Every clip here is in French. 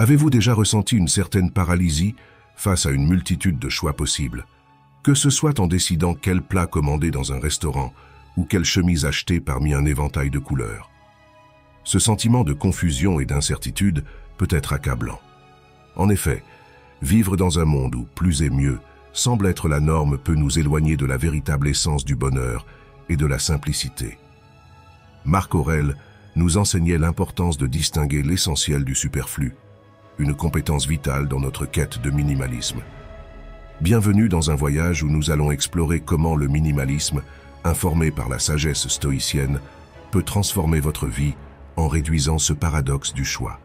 Avez-vous déjà ressenti une certaine paralysie face à une multitude de choix possibles? Que ce soit en décidant quel plat commander dans un restaurant ou quelle chemise acheter parmi un éventail de couleurs. Ce sentiment de confusion et d'incertitude peut être accablant. En effet, vivre dans un monde où plus est mieux semble être la norme peut nous éloigner de la véritable essence du bonheur et de la simplicité. Marc Aurèle nous enseignait l'importance de distinguer l'essentiel du superflu, une compétence vitale dans notre quête de minimalisme. Bienvenue dans un voyage où nous allons explorer comment le minimalisme, informé par la sagesse stoïcienne, peut transformer votre vie en réduisant ce paradoxe du choix.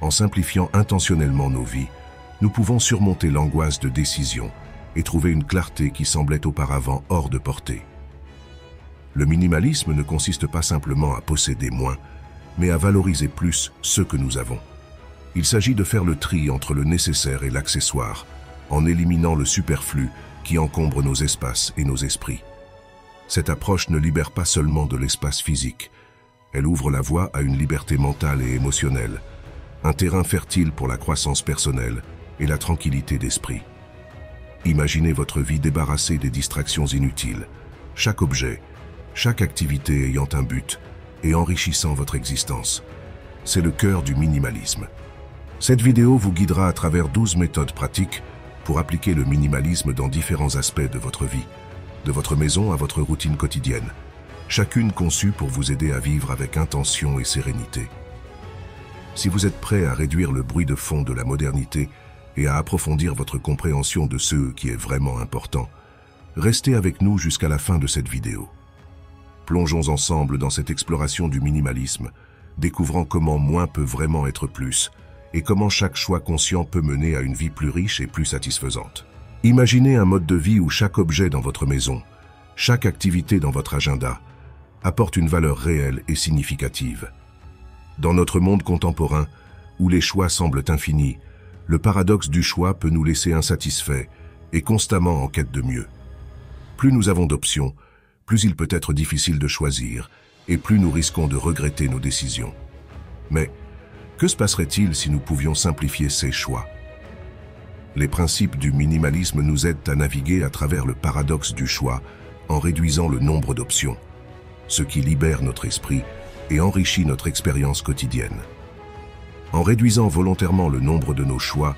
En simplifiant intentionnellement nos vies, nous pouvons surmonter l'angoisse de décision et trouver une clarté qui semblait auparavant hors de portée. Le minimalisme ne consiste pas simplement à posséder moins, mais à valoriser plus ce que nous avons. Il s'agit de faire le tri entre le nécessaire et l'accessoire, en éliminant le superflu qui encombre nos espaces et nos esprits. Cette approche ne libère pas seulement de l'espace physique, elle ouvre la voie à une liberté mentale et émotionnelle, un terrain fertile pour la croissance personnelle et la tranquillité d'esprit. Imaginez votre vie débarrassée des distractions inutiles, chaque objet, chaque activité ayant un but et enrichissant votre existence. C'est le cœur du minimalisme. Cette vidéo vous guidera à travers 12 méthodes pratiques pour appliquer le minimalisme dans différents aspects de votre vie, de votre maison à votre routine quotidienne, chacune conçue pour vous aider à vivre avec intention et sérénité. Si vous êtes prêt à réduire le bruit de fond de la modernité et à approfondir votre compréhension de ce qui est vraiment important, restez avec nous jusqu'à la fin de cette vidéo. Plongeons ensemble dans cette exploration du minimalisme, découvrant comment moins peut vraiment être plus et comment chaque choix conscient peut mener à une vie plus riche et plus satisfaisante. Imaginez un mode de vie où chaque objet dans votre maison, chaque activité dans votre agenda, apporte une valeur réelle et significative. Dans notre monde contemporain, où les choix semblent infinis, le paradoxe du choix peut nous laisser insatisfaits et constamment en quête de mieux. Plus nous avons d'options, plus il peut être difficile de choisir et plus nous risquons de regretter nos décisions. Mais que se passerait-il si nous pouvions simplifier ces choix? Les principes du minimalisme nous aident à naviguer à travers le paradoxe du choix en réduisant le nombre d'options, ce qui libère notre esprit et enrichit notre expérience quotidienne. En réduisant volontairement le nombre de nos choix,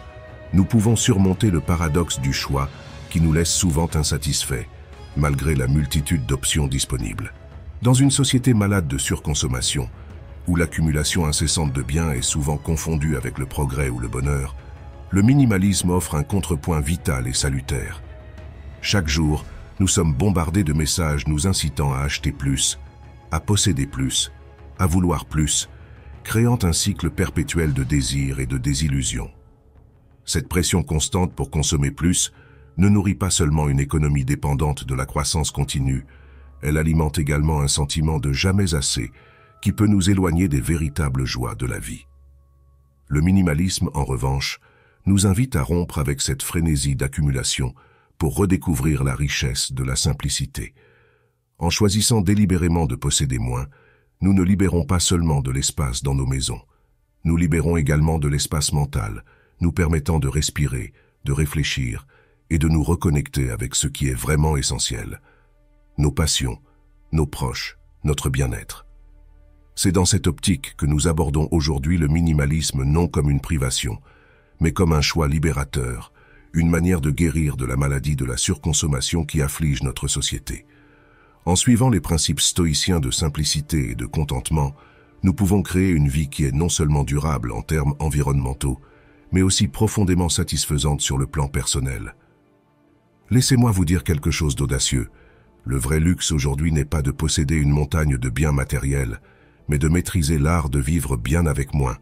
nous pouvons surmonter le paradoxe du choix qui nous laisse souvent insatisfaits, malgré la multitude d'options disponibles. Dans une société malade de surconsommation, où l'accumulation incessante de biens est souvent confondue avec le progrès ou le bonheur, le minimalisme offre un contrepoint vital et salutaire. Chaque jour, nous sommes bombardés de messages nous incitant à acheter plus, à posséder plus, à vouloir plus, créant un cycle perpétuel de désir et de désillusion. Cette pression constante pour consommer plus ne nourrit pas seulement une économie dépendante de la croissance continue, elle alimente également un sentiment de jamais assez qui peut nous éloigner des véritables joies de la vie. Le minimalisme, en revanche, nous invite à rompre avec cette frénésie d'accumulation pour redécouvrir la richesse de la simplicité. En choisissant délibérément de posséder moins, nous ne libérons pas seulement de l'espace dans nos maisons. Nous libérons également de l'espace mental, nous permettant de respirer, de réfléchir et de nous reconnecter avec ce qui est vraiment essentiel. Nos passions, nos proches, notre bien-être. C'est dans cette optique que nous abordons aujourd'hui le minimalisme non comme une privation, mais comme un choix libérateur, une manière de guérir de la maladie de la surconsommation qui afflige notre société. En suivant les principes stoïciens de simplicité et de contentement, nous pouvons créer une vie qui est non seulement durable en termes environnementaux, mais aussi profondément satisfaisante sur le plan personnel. Laissez-moi vous dire quelque chose d'audacieux. Le vrai luxe aujourd'hui n'est pas de posséder une montagne de biens matériels, mais de maîtriser l'art de vivre bien avec moins.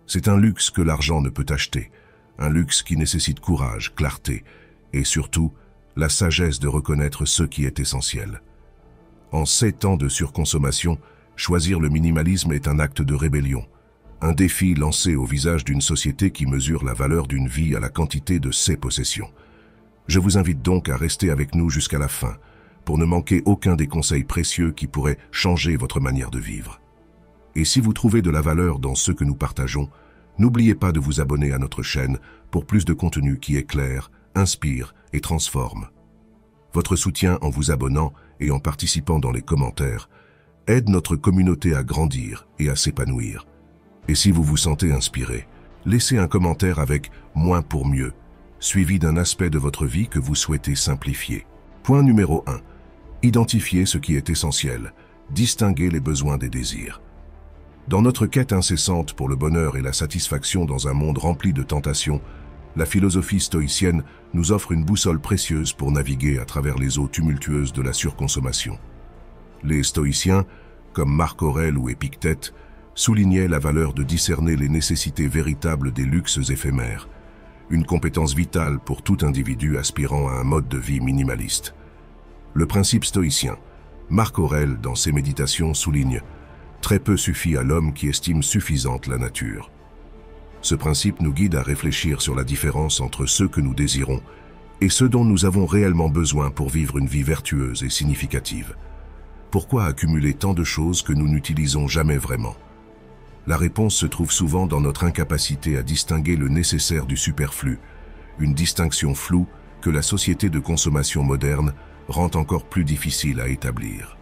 C'est un luxe que l'argent ne peut acheter, un luxe qui nécessite courage, clarté et surtout la sagesse de reconnaître ce qui est essentiel. En 7 ans de surconsommation, choisir le minimalisme est un acte de rébellion, un défi lancé au visage d'une société qui mesure la valeur d'une vie à la quantité de ses possessions. Je vous invite donc à rester avec nous jusqu'à la fin, pour ne manquer aucun des conseils précieux qui pourraient changer votre manière de vivre. Et si vous trouvez de la valeur dans ce que nous partageons, N'oubliez pas de vous abonner à notre chaîne pour plus de contenu qui éclaire, inspire et transforme. Votre soutien en vous abonnant et en participant dans les commentaires aide notre communauté à grandir et à s'épanouir. Et si vous vous sentez inspiré, laissez un commentaire avec « moins pour mieux », suivi d'un aspect de votre vie que vous souhaitez simplifier. Point numéro 1. Identifiez ce qui est essentiel. Distinguez les besoins des désirs. Dans notre quête incessante pour le bonheur et la satisfaction dans un monde rempli de tentations, la philosophie stoïcienne nous offre une boussole précieuse pour naviguer à travers les eaux tumultueuses de la surconsommation. Les stoïciens, comme Marc Aurèle ou Épictète, soulignaient la valeur de discerner les nécessités véritables des luxes éphémères, une compétence vitale pour tout individu aspirant à un mode de vie minimaliste. Le principe stoïcien, Marc Aurèle, dans ses méditations, souligne « Très peu suffit à l'homme qui estime suffisante la nature ». Ce principe nous guide à réfléchir sur la différence entre ce que nous désirons et ce dont nous avons réellement besoin pour vivre une vie vertueuse et significative. Pourquoi accumuler tant de choses que nous n'utilisons jamais vraiment? La réponse se trouve souvent dans notre incapacité à distinguer le nécessaire du superflu, une distinction floue que la société de consommation moderne rend encore plus difficile à établir.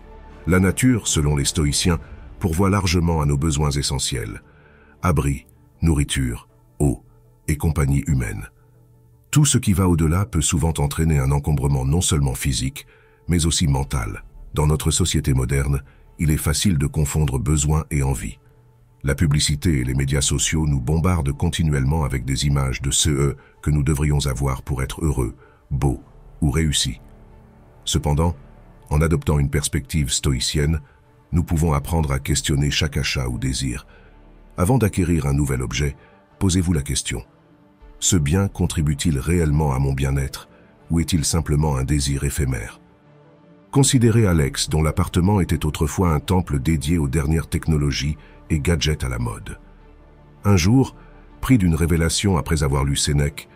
La nature, selon les stoïciens, pourvoit largement à nos besoins essentiels: abri, nourriture, eau et compagnie humaine. Tout ce qui va au-delà peut souvent entraîner un encombrement non seulement physique, mais aussi mental. Dans notre société moderne, il est facile de confondre besoin et envie. La publicité et les médias sociaux nous bombardent continuellement avec des images de ce que nous devrions avoir pour être heureux, beau ou réussi. Cependant, en adoptant une perspective stoïcienne, nous pouvons apprendre à questionner chaque achat ou désir. Avant d'acquérir un nouvel objet, posez-vous la question: ce bien contribue-t-il réellement à mon bien-être ou est-il simplement un désir éphémère? Considérez Alex, dont l'appartement était autrefois un temple dédié aux dernières technologies et gadgets à la mode. Un jour, pris d'une révélation après avoir lu Sénèque,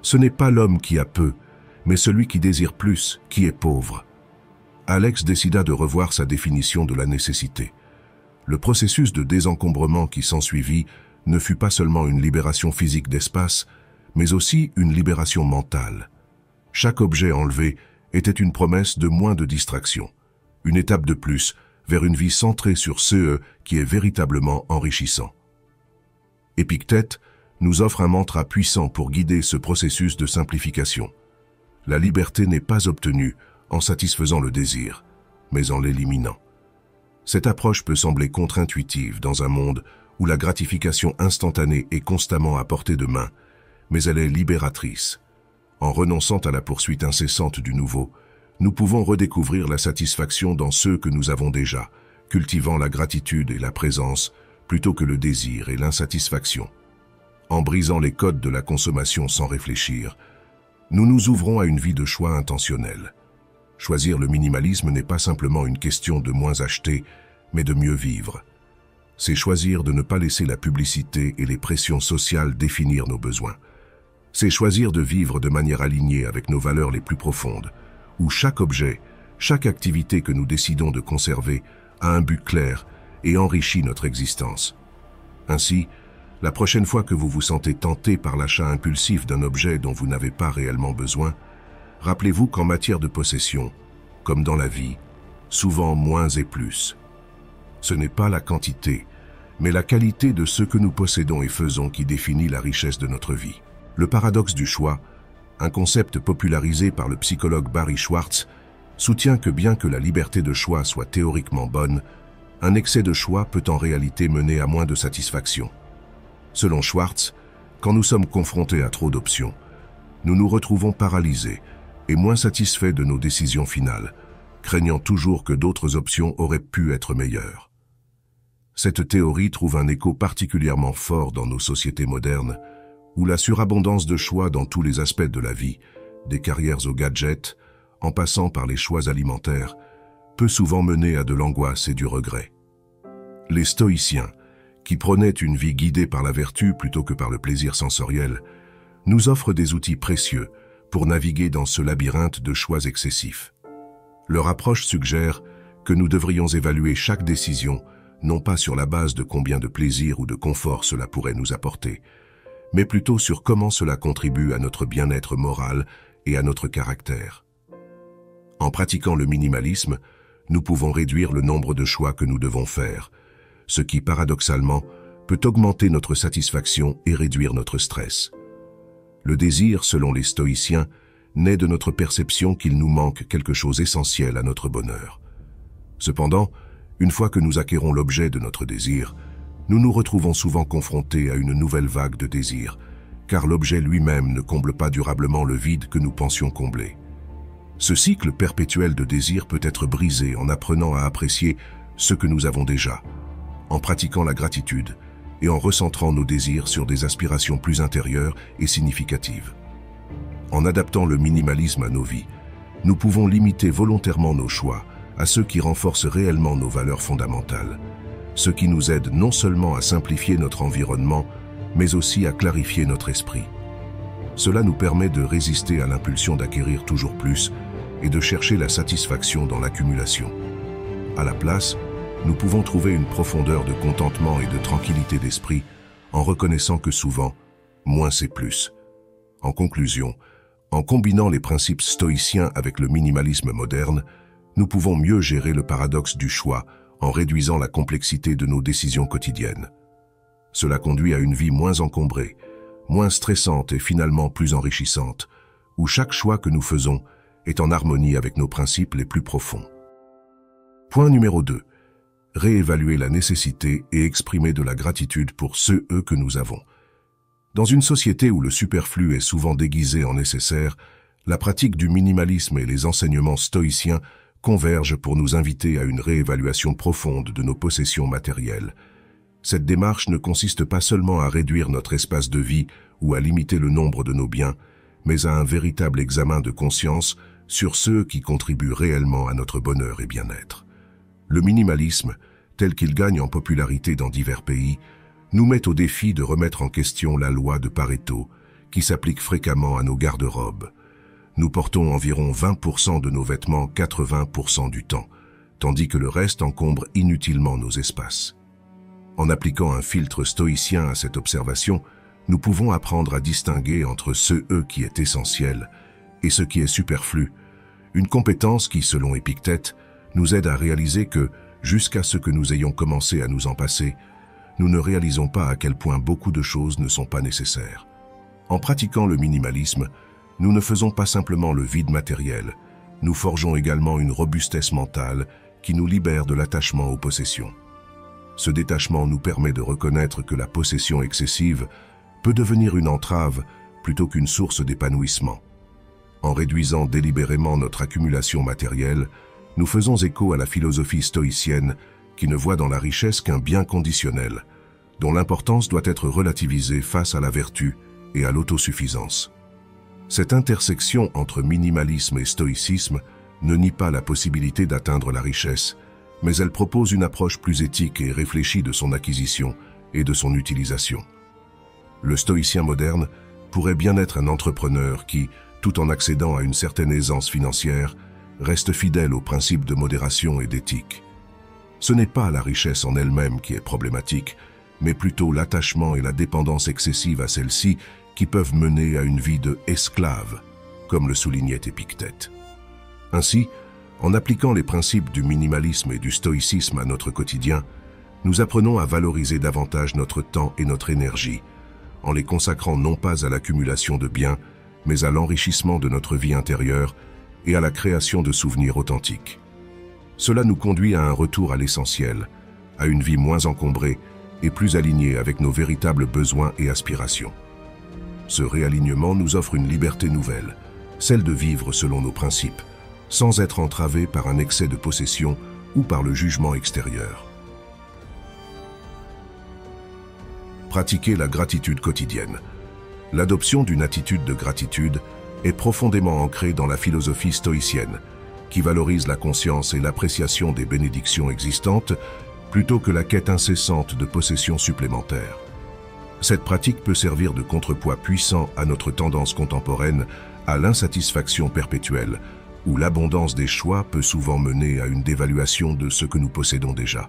ce n'est pas l'homme qui a peu, mais celui qui désire plus, qui est pauvre. Alex décida de revoir sa définition de la nécessité. Le processus de désencombrement qui s'ensuivit ne fut pas seulement une libération physique d'espace, mais aussi une libération mentale. Chaque objet enlevé était une promesse de moins de distraction, une étape de plus vers une vie centrée sur ce qui est véritablement enrichissant. Épictète nous offre un mantra puissant pour guider ce processus de simplification. La liberté n'est pas obtenue en satisfaisant le désir, mais en l'éliminant. Cette approche peut sembler contre-intuitive dans un monde où la gratification instantanée est constamment à portée de main, mais elle est libératrice. En renonçant à la poursuite incessante du nouveau, nous pouvons redécouvrir la satisfaction dans ceux que nous avons déjà, cultivant la gratitude et la présence plutôt que le désir et l'insatisfaction. En brisant les codes de la consommation sans réfléchir, nous nous ouvrons à une vie de choix intentionnel. Choisir le minimalisme n'est pas simplement une question de moins acheter, mais de mieux vivre. C'est choisir de ne pas laisser la publicité et les pressions sociales définir nos besoins. C'est choisir de vivre de manière alignée avec nos valeurs les plus profondes, où chaque objet, chaque activité que nous décidons de conserver a un but clair et enrichit notre existence. Ainsi, la prochaine fois que vous vous sentez tenté par l'achat impulsif d'un objet dont vous n'avez pas réellement besoin, rappelez-vous qu'en matière de possession, comme dans la vie, souvent moins est plus. Ce n'est pas la quantité, mais la qualité de ce que nous possédons et faisons qui définit la richesse de notre vie. Le paradoxe du choix, un concept popularisé par le psychologue Barry Schwartz, soutient que bien que la liberté de choix soit théoriquement bonne, un excès de choix peut en réalité mener à moins de satisfaction. Selon Schwartz, quand nous sommes confrontés à trop d'options, nous nous retrouvons paralysés et moins satisfaits de nos décisions finales, craignant toujours que d'autres options auraient pu être meilleures. Cette théorie trouve un écho particulièrement fort dans nos sociétés modernes, où la surabondance de choix dans tous les aspects de la vie, des carrières aux gadgets, en passant par les choix alimentaires, peut souvent mener à de l'angoisse et du regret. Les stoïciens, qui prônaient une vie guidée par la vertu plutôt que par le plaisir sensoriel, nous offrent des outils précieux pour naviguer dans ce labyrinthe de choix excessifs. Leur approche suggère que nous devrions évaluer chaque décision non pas sur la base de combien de plaisir ou de confort cela pourrait nous apporter, mais plutôt sur comment cela contribue à notre bien-être moral et à notre caractère. En pratiquant le minimalisme, nous pouvons réduire le nombre de choix que nous devons faire, ce qui, paradoxalement, peut augmenter notre satisfaction et réduire notre stress. Le désir, selon les stoïciens, naît de notre perception qu'il nous manque quelque chose d'essentiel à notre bonheur. Cependant, une fois que nous acquérons l'objet de notre désir, nous nous retrouvons souvent confrontés à une nouvelle vague de désir, car l'objet lui-même ne comble pas durablement le vide que nous pensions combler. Ce cycle perpétuel de désir peut être brisé en apprenant à apprécier ce que nous avons déjà, en pratiquant la gratitude et en recentrant nos désirs sur des aspirations plus intérieures et significatives. En adaptant le minimalisme à nos vies, nous pouvons limiter volontairement nos choix à ceux qui renforcent réellement nos valeurs fondamentales, ce qui nous aide non seulement à simplifier notre environnement, mais aussi à clarifier notre esprit. Cela nous permet de résister à l'impulsion d'acquérir toujours plus et de chercher la satisfaction dans l'accumulation. À la place, nous pouvons trouver une profondeur de contentement et de tranquillité d'esprit en reconnaissant que souvent, moins c'est plus. En conclusion, en combinant les principes stoïciens avec le minimalisme moderne, nous pouvons mieux gérer le paradoxe du choix en réduisant la complexité de nos décisions quotidiennes. Cela conduit à une vie moins encombrée, moins stressante et finalement plus enrichissante, où chaque choix que nous faisons est en harmonie avec nos principes les plus profonds. Point numéro 2. Réévaluer la nécessité et exprimer de la gratitude pour ceux que nous avons. Dans une société où le superflu est souvent déguisé en nécessaire, la pratique du minimalisme et les enseignements stoïciens convergent pour nous inviter à une réévaluation profonde de nos possessions matérielles. Cette démarche ne consiste pas seulement à réduire notre espace de vie ou à limiter le nombre de nos biens, mais à un véritable examen de conscience sur ceux qui contribuent réellement à notre bonheur et bien-être. Le minimalisme, tel qu'il gagne en popularité dans divers pays, nous met au défi de remettre en question la loi de Pareto, qui s'applique fréquemment à nos garde-robes. Nous portons environ 20% de nos vêtements 80% du temps, tandis que le reste encombre inutilement nos espaces. En appliquant un filtre stoïcien à cette observation, nous pouvons apprendre à distinguer entre ce qui est essentiel et ce qui est superflu, une compétence qui, selon Épictète, nous aide à réaliser que, jusqu'à ce que nous ayons commencé à nous en passer, nous ne réalisons pas à quel point beaucoup de choses ne sont pas nécessaires. En pratiquant le minimalisme, nous ne faisons pas simplement le vide matériel, nous forgeons également une robustesse mentale qui nous libère de l'attachement aux possessions. Ce détachement nous permet de reconnaître que la possession excessive peut devenir une entrave plutôt qu'une source d'épanouissement. En réduisant délibérément notre accumulation matérielle, nous faisons écho à la philosophie stoïcienne qui ne voit dans la richesse qu'un bien conditionnel, dont l'importance doit être relativisée face à la vertu et à l'autosuffisance. Cette intersection entre minimalisme et stoïcisme ne nie pas la possibilité d'atteindre la richesse, mais elle propose une approche plus éthique et réfléchie de son acquisition et de son utilisation. Le stoïcien moderne pourrait bien être un entrepreneur qui, tout en accédant à une certaine aisance financière, reste fidèle aux principes de modération et d'éthique. Ce n'est pas la richesse en elle-même qui est problématique, mais plutôt l'attachement et la dépendance excessive à celle-ci qui peuvent mener à une vie de esclave, comme le soulignait Épictète. Ainsi, en appliquant les principes du minimalisme et du stoïcisme à notre quotidien, nous apprenons à valoriser davantage notre temps et notre énergie, en les consacrant non pas à l'accumulation de biens, mais à l'enrichissement de notre vie intérieure et à la création de souvenirs authentiques. Cela nous conduit à un retour à l'essentiel, à une vie moins encombrée et plus alignée avec nos véritables besoins et aspirations. Ce réalignement nous offre une liberté nouvelle, celle de vivre selon nos principes, sans être entravé par un excès de possession ou par le jugement extérieur. Pratiquer la gratitude quotidienne. L'adoption d'une attitude de gratitude est profondément ancrée dans la philosophie stoïcienne, qui valorise la conscience et l'appréciation des bénédictions existantes plutôt que la quête incessante de possessions supplémentaires. Cette pratique peut servir de contrepoids puissant à notre tendance contemporaine à l'insatisfaction perpétuelle, où l'abondance des choix peut souvent mener à une dévaluation de ce que nous possédons déjà.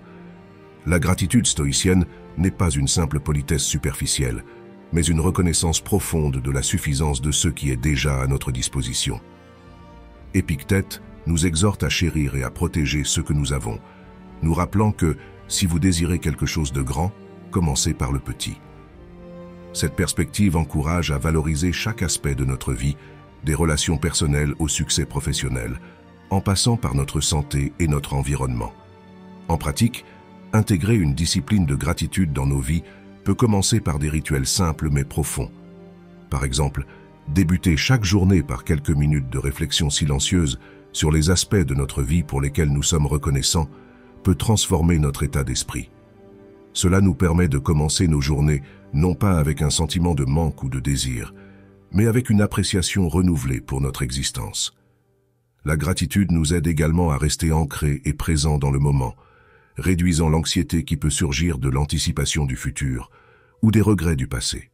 La gratitude stoïcienne n'est pas une simple politesse superficielle, mais une reconnaissance profonde de la suffisance de ce qui est déjà à notre disposition. Épictète nous exhorte à chérir et à protéger ce que nous avons, nous rappelant que, si vous désirez quelque chose de grand, commencez par le petit. Cette perspective encourage à valoriser chaque aspect de notre vie, des relations personnelles au succès professionnel, en passant par notre santé et notre environnement. En pratique, intégrer une discipline de gratitude dans nos vies peut commencer par des rituels simples mais profonds. Par exemple, débuter chaque journée par quelques minutes de réflexion silencieuse sur les aspects de notre vie pour lesquels nous sommes reconnaissants peut transformer notre état d'esprit. Cela nous permet de commencer nos journées non pas avec un sentiment de manque ou de désir, mais avec une appréciation renouvelée pour notre existence. La gratitude nous aide également à rester ancrés et présents dans le moment, réduisant l'anxiété qui peut surgir de l'anticipation du futur ou des regrets du passé.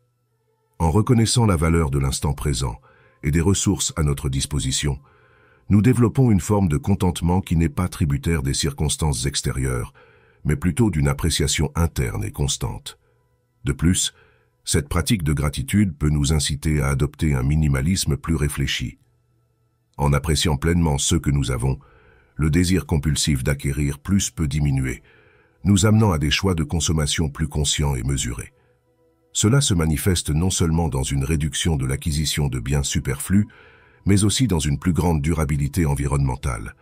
En reconnaissant la valeur de l'instant présent et des ressources à notre disposition, nous développons une forme de contentement qui n'est pas tributaire des circonstances extérieures, mais plutôt d'une appréciation interne et constante. De plus, cette pratique de gratitude peut nous inciter à adopter un minimalisme plus réfléchi. En appréciant pleinement ce que nous avons, le désir compulsif d'acquérir plus peut diminuer, nous amenant à des choix de consommation plus conscients et mesurés. Cela se manifeste non seulement dans une réduction de l'acquisition de biens superflus, mais aussi dans une plus grande durabilité environnementale,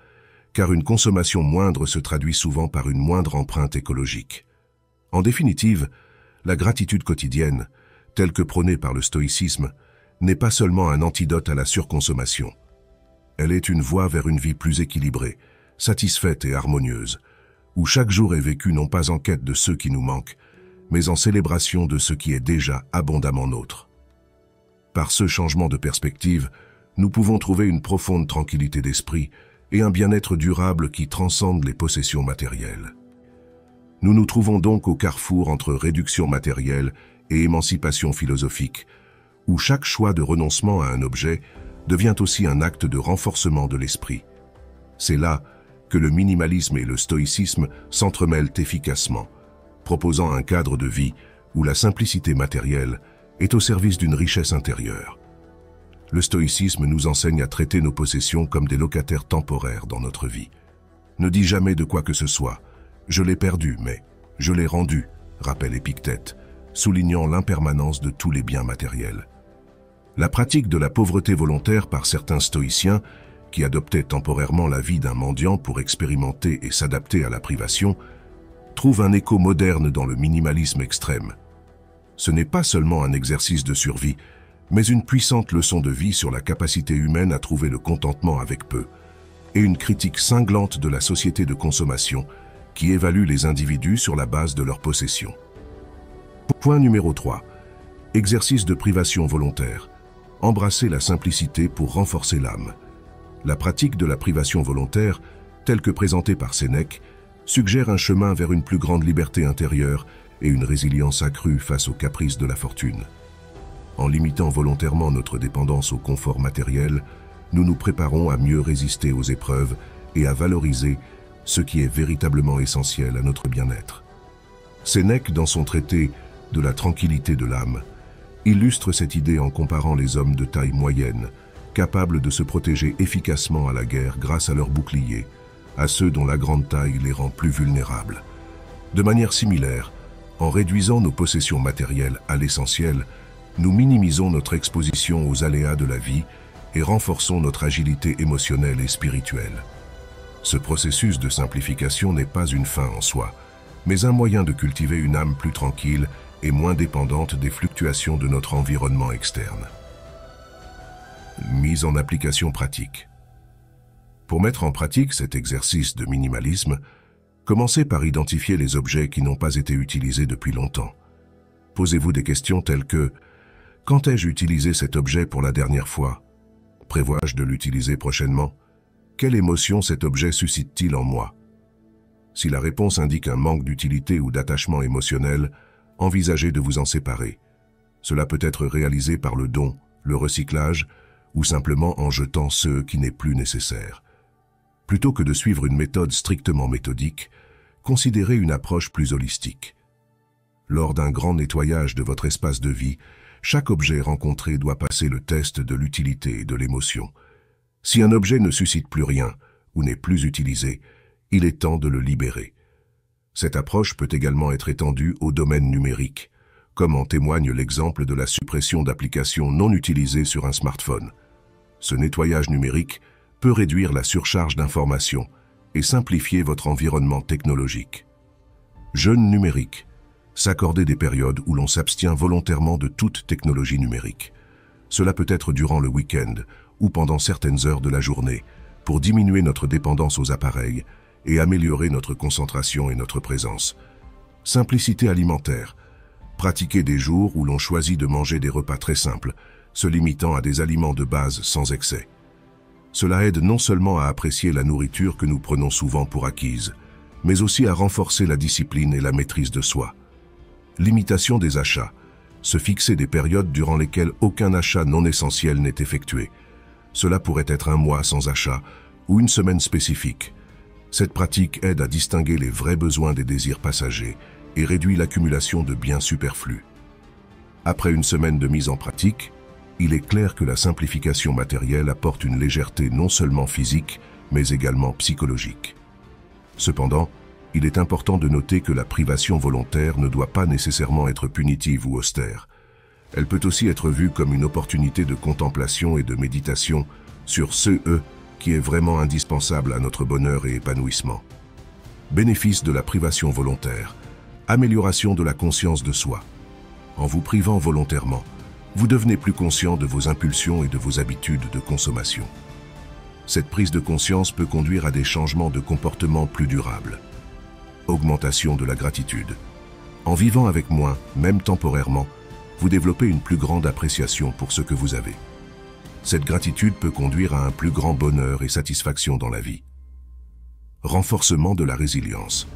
car une consommation moindre se traduit souvent par une moindre empreinte écologique. En définitive, la gratitude quotidienne, telle que prônée par le stoïcisme, n'est pas seulement un antidote à la surconsommation. Elle est une voie vers une vie plus équilibrée, satisfaite et harmonieuse, où chaque jour est vécu non pas en quête de ce qui nous manque, mais en célébration de ce qui est déjà abondamment nôtre. Par ce changement de perspective, nous pouvons trouver une profonde tranquillité d'esprit et un bien-être durable qui transcende les possessions matérielles. Nous nous trouvons donc au carrefour entre réduction matérielle et émancipation philosophique, où chaque choix de renoncement à un objet devient aussi un acte de renforcement de l'esprit. C'est là que le minimalisme et le stoïcisme s'entremêlent efficacement, proposant un cadre de vie où la simplicité matérielle est au service d'une richesse intérieure. Le stoïcisme nous enseigne à traiter nos possessions comme des locataires temporaires dans notre vie. Ne dis jamais de quoi que ce soit « je l'ai perdu, mais je l'ai rendu », rappelle Épictète, soulignant l'impermanence de tous les biens matériels. La pratique de la pauvreté volontaire par certains stoïciens, qui adoptaient temporairement la vie d'un mendiant pour expérimenter et s'adapter à la privation, trouve un écho moderne dans le minimalisme extrême. Ce n'est pas seulement un exercice de survie, mais une puissante leçon de vie sur la capacité humaine à trouver le contentement avec peu, et une critique cinglante de la société de consommation qui évalue les individus sur la base de leurs possessions. Point numéro 3. Exercice de privation volontaire. Embrasser la simplicité pour renforcer l'âme. La pratique de la privation volontaire, telle que présentée par Sénèque, suggère un chemin vers une plus grande liberté intérieure et une résilience accrue face aux caprices de la fortune. En limitant volontairement notre dépendance au confort matériel, nous nous préparons à mieux résister aux épreuves et à valoriser ce qui est véritablement essentiel à notre bien-être. Sénèque, dans son traité de la tranquillité de l'âme, illustre cette idée en comparant les hommes de taille moyenne, capables de se protéger efficacement à la guerre grâce à leurs boucliers, à ceux dont la grande taille les rend plus vulnérables. De manière similaire, en réduisant nos possessions matérielles à l'essentiel, nous minimisons notre exposition aux aléas de la vie et renforçons notre agilité émotionnelle et spirituelle. Ce processus de simplification n'est pas une fin en soi, mais un moyen de cultiver une âme plus tranquille et moins dépendante des fluctuations de notre environnement externe. Mise en application pratique. Pour mettre en pratique cet exercice de minimalisme, commencez par identifier les objets qui n'ont pas été utilisés depuis longtemps. Posez-vous des questions telles que « Quand ai-je utilisé cet objet pour la dernière fois ? Prévois-je de l'utiliser prochainement ? Quelle émotion cet objet suscite-t-il en moi ?» Si la réponse indique un manque d'utilité ou d'attachement émotionnel, envisagez de vous en séparer. Cela peut être réalisé par le don, le recyclage ou simplement en jetant ce qui n'est plus nécessaire. Plutôt que de suivre une méthode strictement méthodique, considérez une approche plus holistique. Lors d'un grand nettoyage de votre espace de vie, chaque objet rencontré doit passer le test de l'utilité et de l'émotion. Si un objet ne suscite plus rien ou n'est plus utilisé, il est temps de le libérer. Cette approche peut également être étendue au domaine numérique, comme en témoigne l'exemple de la suppression d'applications non utilisées sur un smartphone. Ce nettoyage numérique peut réduire la surcharge d'informations et simplifier votre environnement technologique. Jeûne numérique. S'accorder des périodes où l'on s'abstient volontairement de toute technologie numérique. Cela peut être durant le week-end ou pendant certaines heures de la journée pour diminuer notre dépendance aux appareils et améliorer notre concentration et notre présence. Simplicité alimentaire. Pratiquer des jours où l'on choisit de manger des repas très simples, se limitant à des aliments de base sans excès. Cela aide non seulement à apprécier la nourriture que nous prenons souvent pour acquise, mais aussi à renforcer la discipline et la maîtrise de soi. Limitation des achats. Se fixer des périodes durant lesquelles aucun achat non essentiel n'est effectué. Cela pourrait être un mois sans achat ou une semaine spécifique. Cette pratique aide à distinguer les vrais besoins des désirs passagers et réduit l'accumulation de biens superflus. Après une semaine de mise en pratique, il est clair que la simplification matérielle apporte une légèreté non seulement physique, mais également psychologique. Cependant, il est important de noter que la privation volontaire ne doit pas nécessairement être punitive ou austère. Elle peut aussi être vue comme une opportunité de contemplation et de méditation sur ce qui est vraiment indispensable à notre bonheur et épanouissement. Bénéfice de la privation volontaire. Amélioration de la conscience de soi. En vous privant volontairement, vous devenez plus conscient de vos impulsions et de vos habitudes de consommation. Cette prise de conscience peut conduire à des changements de comportement plus durables. Augmentation de la gratitude. En vivant avec moins, même temporairement, vous développez une plus grande appréciation pour ce que vous avez. Cette gratitude peut conduire à un plus grand bonheur et satisfaction dans la vie. Renforcement de la résilience.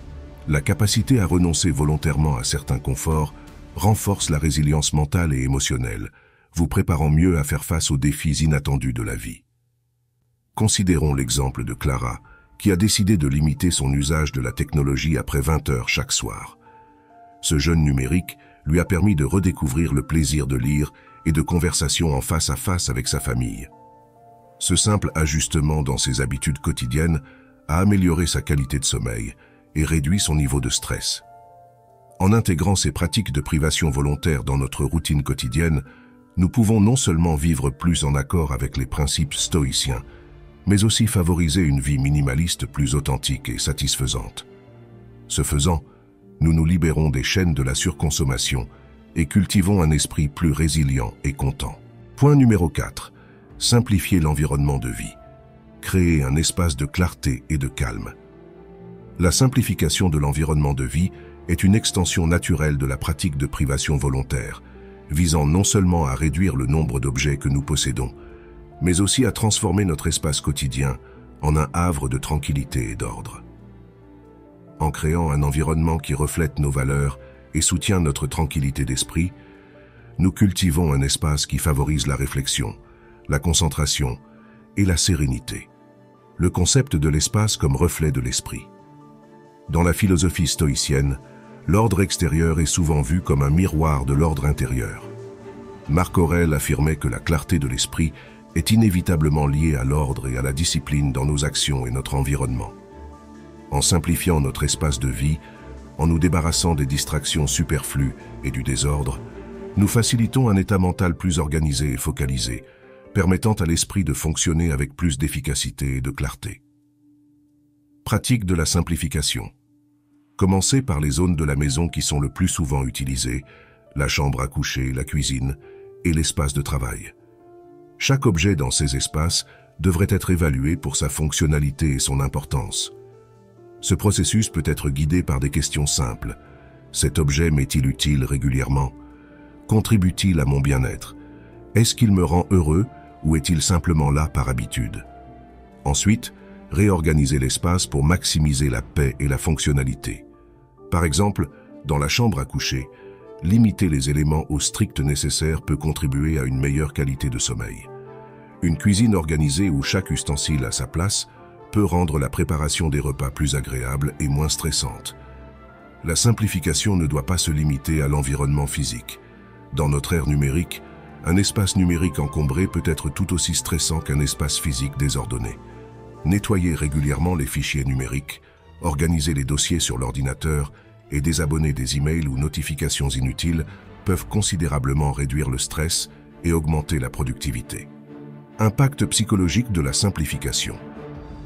La capacité à renoncer volontairement à certains conforts renforce la résilience mentale et émotionnelle, vous préparant mieux à faire face aux défis inattendus de la vie. Considérons l'exemple de Clara, qui a décidé de limiter son usage de la technologie après 20 heures chaque soir. Ce jeûne numérique lui a permis de redécouvrir le plaisir de lire et de conversations en face à face avec sa famille. Ce simple ajustement dans ses habitudes quotidiennes a amélioré sa qualité de sommeil et réduit son niveau de stress. En intégrant ces pratiques de privation volontaire dans notre routine quotidienne, nous pouvons non seulement vivre plus en accord avec les principes stoïciens, mais aussi favoriser une vie minimaliste plus authentique et satisfaisante. Ce faisant, nous nous libérons des chaînes de la surconsommation et cultivons un esprit plus résilient et content. Point numéro 4. Simplifier l'environnement de vie. Créer un espace de clarté et de calme. La simplification de l'environnement de vie est une extension naturelle de la pratique de privation volontaire, visant non seulement à réduire le nombre d'objets que nous possédons, mais aussi à transformer notre espace quotidien en un havre de tranquillité et d'ordre. En créant un environnement qui reflète nos valeurs et soutient notre tranquillité d'esprit, nous cultivons un espace qui favorise la réflexion, la concentration et la sérénité. Le concept de l'espace comme reflet de l'esprit. Dans la philosophie stoïcienne, l'ordre extérieur est souvent vu comme un miroir de l'ordre intérieur. Marc Aurèle affirmait que la clarté de l'esprit est inévitablement liée à l'ordre et à la discipline dans nos actions et notre environnement. En simplifiant notre espace de vie, en nous débarrassant des distractions superflues et du désordre, nous facilitons un état mental plus organisé et focalisé, permettant à l'esprit de fonctionner avec plus d'efficacité et de clarté. Pratique de la simplification. Commencez par les zones de la maison qui sont le plus souvent utilisées, la chambre à coucher, la cuisine et l'espace de travail. Chaque objet dans ces espaces devrait être évalué pour sa fonctionnalité et son importance. Ce processus peut être guidé par des questions simples. Cet objet m'est-il utile régulièrement? Contribue-t-il à mon bien-être? Est-ce qu'il me rend heureux ou est-il simplement là par habitude? Ensuite, réorganisez l'espace pour maximiser la paix et la fonctionnalité. Par exemple, dans la chambre à coucher, limiter les éléments au strict nécessaire peut contribuer à une meilleure qualité de sommeil. Une cuisine organisée où chaque ustensile a sa place peut rendre la préparation des repas plus agréable et moins stressante. La simplification ne doit pas se limiter à l'environnement physique. Dans notre ère numérique, un espace numérique encombré peut être tout aussi stressant qu'un espace physique désordonné. Nettoyer régulièrement les fichiers numériques, organiser les dossiers sur l'ordinateur et désabonner des emails ou notifications inutiles peuvent considérablement réduire le stress et augmenter la productivité. Impact psychologique de la simplification.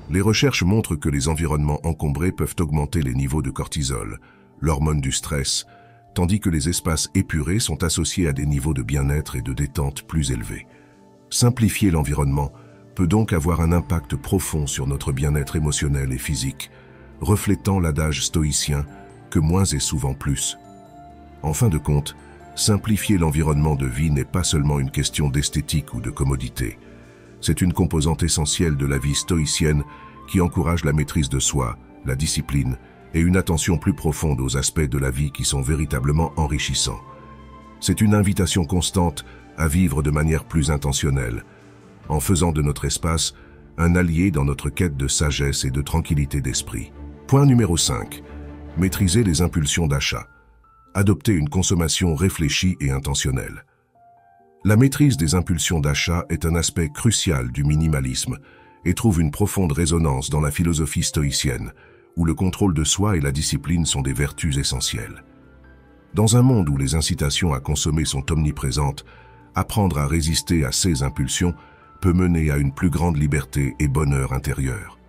Les recherches montrent que les environnements encombrés peuvent augmenter les niveaux de cortisol, l'hormone du stress, tandis que les espaces épurés sont associés à des niveaux de bien-être et de détente plus élevés. Simplifier l'environnement peut donc avoir un impact profond sur notre bien-être émotionnel et physique, reflétant l'adage stoïcien que moins est souvent plus. En fin de compte, simplifier l'environnement de vie n'est pas seulement une question d'esthétique ou de commodité. C'est une composante essentielle de la vie stoïcienne qui encourage la maîtrise de soi, la discipline et une attention plus profonde aux aspects de la vie qui sont véritablement enrichissants. C'est une invitation constante à vivre de manière plus intentionnelle, en faisant de notre espace un allié dans notre quête de sagesse et de tranquillité d'esprit. Point numéro 5. Maîtriser les impulsions d'achat. Adopter une consommation réfléchie et intentionnelle. La maîtrise des impulsions d'achat est un aspect crucial du minimalisme et trouve une profonde résonance dans la philosophie stoïcienne, où le contrôle de soi et la discipline sont des vertus essentielles. Dans un monde où les incitations à consommer sont omniprésentes, apprendre à résister à ces impulsions peut mener à une plus grande liberté et bonheur intérieur.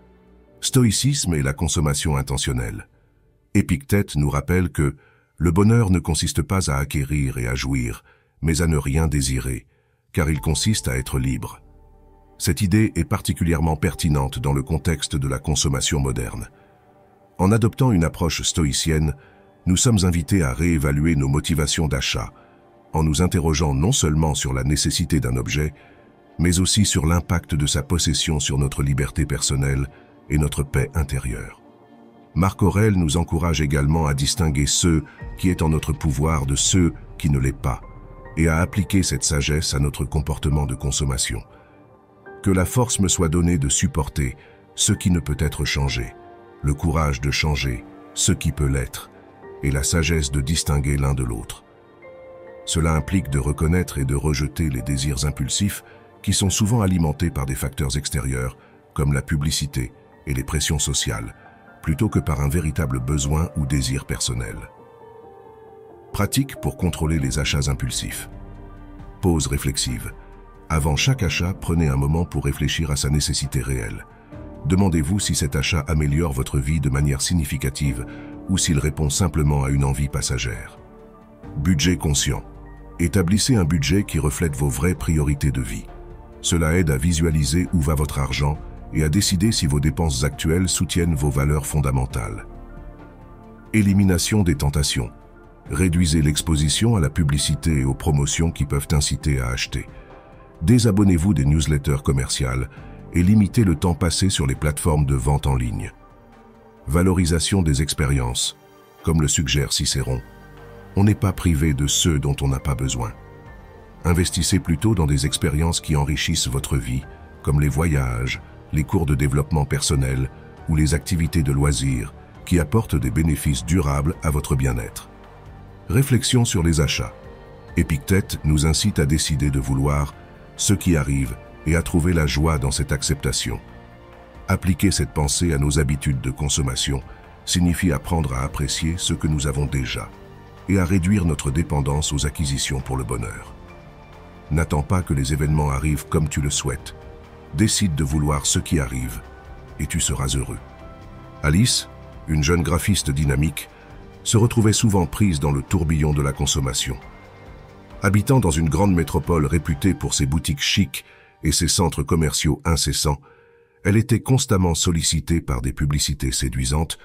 Stoïcisme et la consommation intentionnelle. Épictète nous rappelle que le bonheur ne consiste pas à acquérir et à jouir, mais à ne rien désirer, car il consiste à être libre. Cette idée est particulièrement pertinente dans le contexte de la consommation moderne. En adoptant une approche stoïcienne, nous sommes invités à réévaluer nos motivations d'achat, en nous interrogeant non seulement sur la nécessité d'un objet, mais aussi sur l'impact de sa possession sur notre liberté personnelle et notre paix intérieure. Marc Aurèle nous encourage également à distinguer ce qui est en notre pouvoir de ce qui ne l'est pas, et à appliquer cette sagesse à notre comportement de consommation. Que la force me soit donnée de supporter ce qui ne peut être changé, le courage de changer ce qui peut l'être, et la sagesse de distinguer l'un de l'autre. Cela implique de reconnaître et de rejeter les désirs impulsifs qui sont souvent alimentés par des facteurs extérieurs, comme la publicité et les pressions sociales, plutôt que par un véritable besoin ou désir personnel. Pratique pour contrôler les achats impulsifs. Pause réflexive. Avant chaque achat, prenez un moment pour réfléchir à sa nécessité réelle. Demandez-vous si cet achat améliore votre vie de manière significative ou s'il répond simplement à une envie passagère. Budget conscient. Établissez un budget qui reflète vos vraies priorités de vie. Cela aide à visualiser où va votre argent et à décider si vos dépenses actuelles soutiennent vos valeurs fondamentales. Élimination des tentations. Réduisez l'exposition à la publicité et aux promotions qui peuvent inciter à acheter. Désabonnez-vous des newsletters commerciales et limitez le temps passé sur les plateformes de vente en ligne. Valorisation des expériences. Comme le suggère Cicéron, on n'est pas privé de ceux dont on n'a pas besoin. Investissez plutôt dans des expériences qui enrichissent votre vie, comme les voyages, les cours de développement personnel ou les activités de loisirs qui apportent des bénéfices durables à votre bien-être. Réflexion sur les achats. Épictète nous incite à décider de vouloir ce qui arrive et à trouver la joie dans cette acceptation. Appliquer cette pensée à nos habitudes de consommation signifie apprendre à apprécier ce que nous avons déjà et à réduire notre dépendance aux acquisitions pour le bonheur. N'attends pas que les événements arrivent comme tu le souhaites. Décide de vouloir ce qui arrive et tu seras heureux. Alice, une jeune graphiste dynamique, se retrouvait souvent prise dans le tourbillon de la consommation. Habitant dans une grande métropole réputée pour ses boutiques chics et ses centres commerciaux incessants, elle était constamment sollicitée par des publicités séduisantes,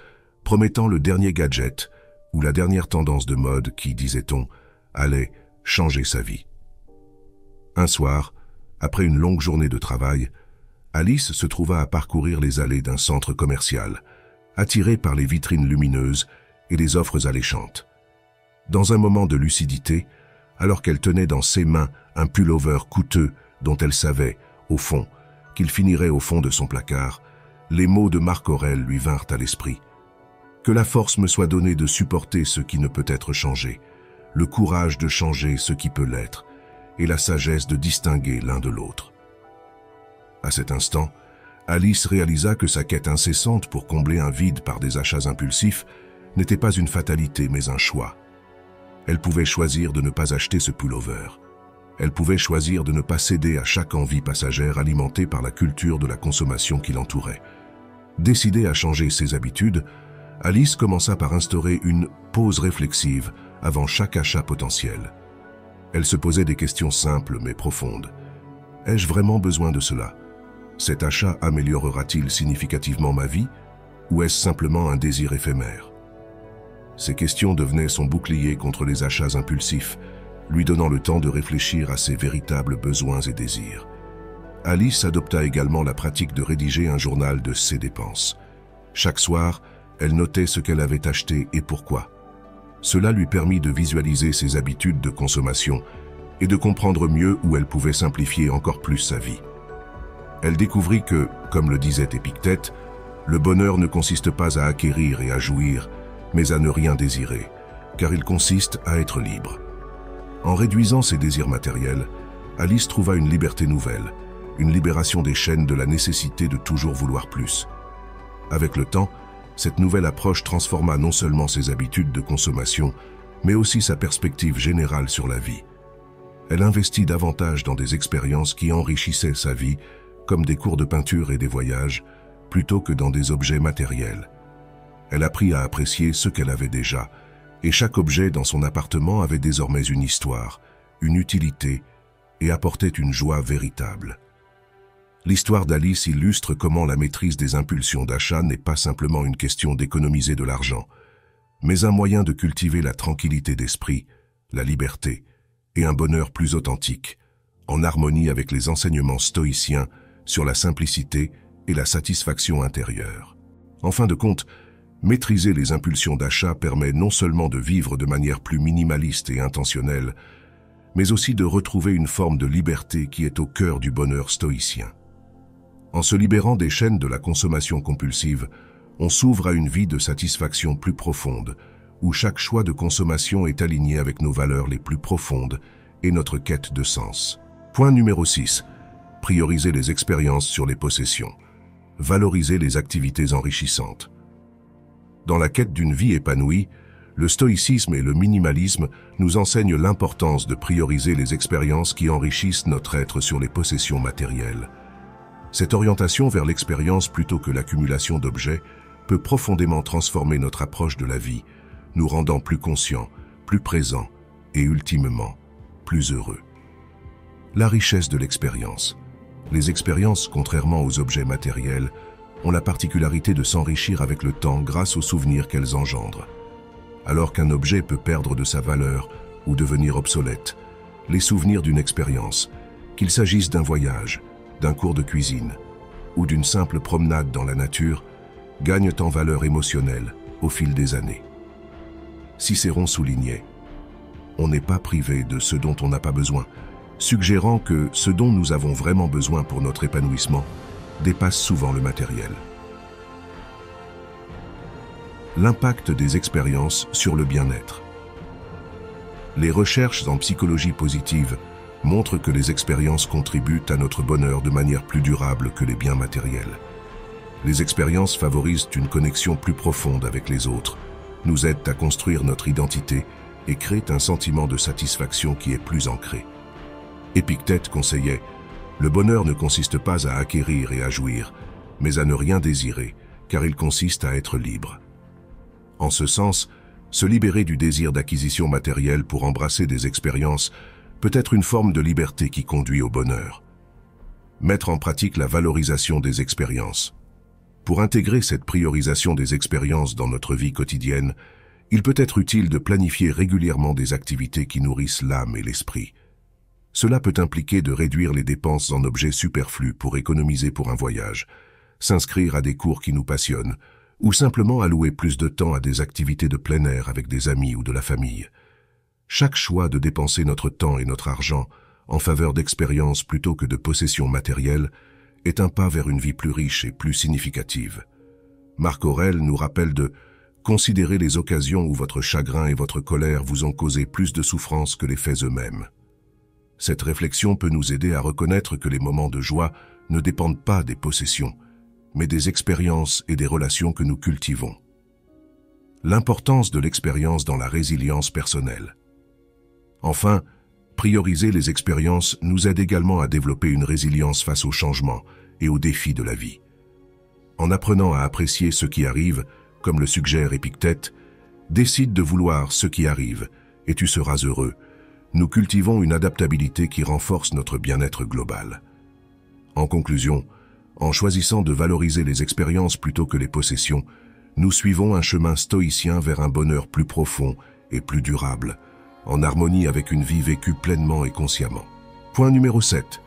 promettant le dernier gadget ou la dernière tendance de mode qui, disait-on, allait changer sa vie. Un soir, après une longue journée de travail, Alice se trouva à parcourir les allées d'un centre commercial, attirée par les vitrines lumineuses et les offres alléchantes. Dans un moment de lucidité, alors qu'elle tenait dans ses mains un pullover coûteux dont elle savait, au fond, qu'il finirait au fond de son placard, les mots de Marc Aurèle lui vinrent à l'esprit. Que la force me soit donnée de supporter ce qui ne peut être changé, le courage de changer ce qui peut l'être, et la sagesse de distinguer l'un de l'autre. À cet instant, Alice réalisa que sa quête incessante pour combler un vide par des achats impulsifs n'était pas une fatalité mais un choix. Elle pouvait choisir de ne pas acheter ce pullover. Elle pouvait choisir de ne pas céder à chaque envie passagère alimentée par la culture de la consommation qui l'entourait. Décidée à changer ses habitudes, Alice commença par instaurer une pause réflexive avant chaque achat potentiel. Elle se posait des questions simples mais profondes. Ai-je vraiment besoin de cela? Cet achat améliorera-t-il significativement ma vie? Ou est-ce simplement un désir éphémère? Ces questions devenaient son bouclier contre les achats impulsifs, lui donnant le temps de réfléchir à ses véritables besoins et désirs. Alice adopta également la pratique de rédiger un journal de ses dépenses. Chaque soir, elle notait ce qu'elle avait acheté et pourquoi. Cela lui permit de visualiser ses habitudes de consommation et de comprendre mieux où elle pouvait simplifier encore plus sa vie. Elle découvrit que, comme le disait Épictète, le bonheur ne consiste pas à acquérir et à jouir, mais à ne rien désirer, car il consiste à être libre. En réduisant ses désirs matériels, Alice trouva une liberté nouvelle, une libération des chaînes de la nécessité de toujours vouloir plus. Avec le temps, cette nouvelle approche transforma non seulement ses habitudes de consommation, mais aussi sa perspective générale sur la vie. Elle investit davantage dans des expériences qui enrichissaient sa vie, comme des cours de peinture et des voyages, plutôt que dans des objets matériels. Elle apprit à apprécier ce qu'elle avait déjà, et chaque objet dans son appartement avait désormais une histoire, une utilité, et apportait une joie véritable. L'histoire d'Alice illustre comment la maîtrise des impulsions d'achat n'est pas simplement une question d'économiser de l'argent, mais un moyen de cultiver la tranquillité d'esprit, la liberté et un bonheur plus authentique, en harmonie avec les enseignements stoïciens sur la simplicité et la satisfaction intérieure. En fin de compte, maîtriser les impulsions d'achat permet non seulement de vivre de manière plus minimaliste et intentionnelle, mais aussi de retrouver une forme de liberté qui est au cœur du bonheur stoïcien. En se libérant des chaînes de la consommation compulsive, on s'ouvre à une vie de satisfaction plus profonde, où chaque choix de consommation est aligné avec nos valeurs les plus profondes et notre quête de sens. Point numéro 6. Prioriser les expériences sur les possessions. Valoriser les activités enrichissantes. Dans la quête d'une vie épanouie, le stoïcisme et le minimalisme nous enseignent l'importance de prioriser les expériences qui enrichissent notre être sur les possessions matérielles. Cette orientation vers l'expérience plutôt que l'accumulation d'objets peut profondément transformer notre approche de la vie, nous rendant plus conscients, plus présents et ultimement plus heureux. La richesse de l'expérience. Les expériences, contrairement aux objets matériels, ont la particularité de s'enrichir avec le temps grâce aux souvenirs qu'elles engendrent. Alors qu'un objet peut perdre de sa valeur ou devenir obsolète, les souvenirs d'une expérience, qu'il s'agisse d'un voyage, d'un cours de cuisine ou d'une simple promenade dans la nature, gagnent en valeur émotionnelle au fil des années. Cicéron soulignait « On n'est pas privé de ce dont on n'a pas besoin », suggérant que ce dont nous avons vraiment besoin pour notre épanouissement dépasse souvent le matériel. L'impact des expériences sur le bien-être. Les recherches en psychologie positive montrent que les expériences contribuent à notre bonheur de manière plus durable que les biens matériels. Les expériences favorisent une connexion plus profonde avec les autres, nous aident à construire notre identité et créent un sentiment de satisfaction qui est plus ancré. Épictète conseillait « Le bonheur ne consiste pas à acquérir et à jouir, mais à ne rien désirer, car il consiste à être libre. » En ce sens, se libérer du désir d'acquisition matérielle pour embrasser des expériences peut être une forme de liberté qui conduit au bonheur. Mettre en pratique la valorisation des expériences. Pour intégrer cette priorisation des expériences dans notre vie quotidienne, il peut être utile de planifier régulièrement des activités qui nourrissent l'âme et l'esprit. Cela peut impliquer de réduire les dépenses en objets superflus pour économiser pour un voyage, s'inscrire à des cours qui nous passionnent, ou simplement allouer plus de temps à des activités de plein air avec des amis ou de la famille. Chaque choix de dépenser notre temps et notre argent en faveur d'expériences plutôt que de possessions matérielles est un pas vers une vie plus riche et plus significative. Marc Aurèle nous rappelle de considérer les occasions où votre chagrin et votre colère vous ont causé plus de souffrance que les faits eux-mêmes. Cette réflexion peut nous aider à reconnaître que les moments de joie ne dépendent pas des possessions, mais des expériences et des relations que nous cultivons. L'importance de l'expérience dans la résilience personnelle. Enfin, prioriser les expériences nous aide également à développer une résilience face aux changements et aux défis de la vie. En apprenant à apprécier ce qui arrive, comme le suggère Épictète, décide de vouloir ce qui arrive et tu seras heureux. Nous cultivons une adaptabilité qui renforce notre bien-être global. En conclusion, en choisissant de valoriser les expériences plutôt que les possessions, nous suivons un chemin stoïcien vers un bonheur plus profond et plus durable, en harmonie avec une vie vécue pleinement et consciemment. Point numéro 7.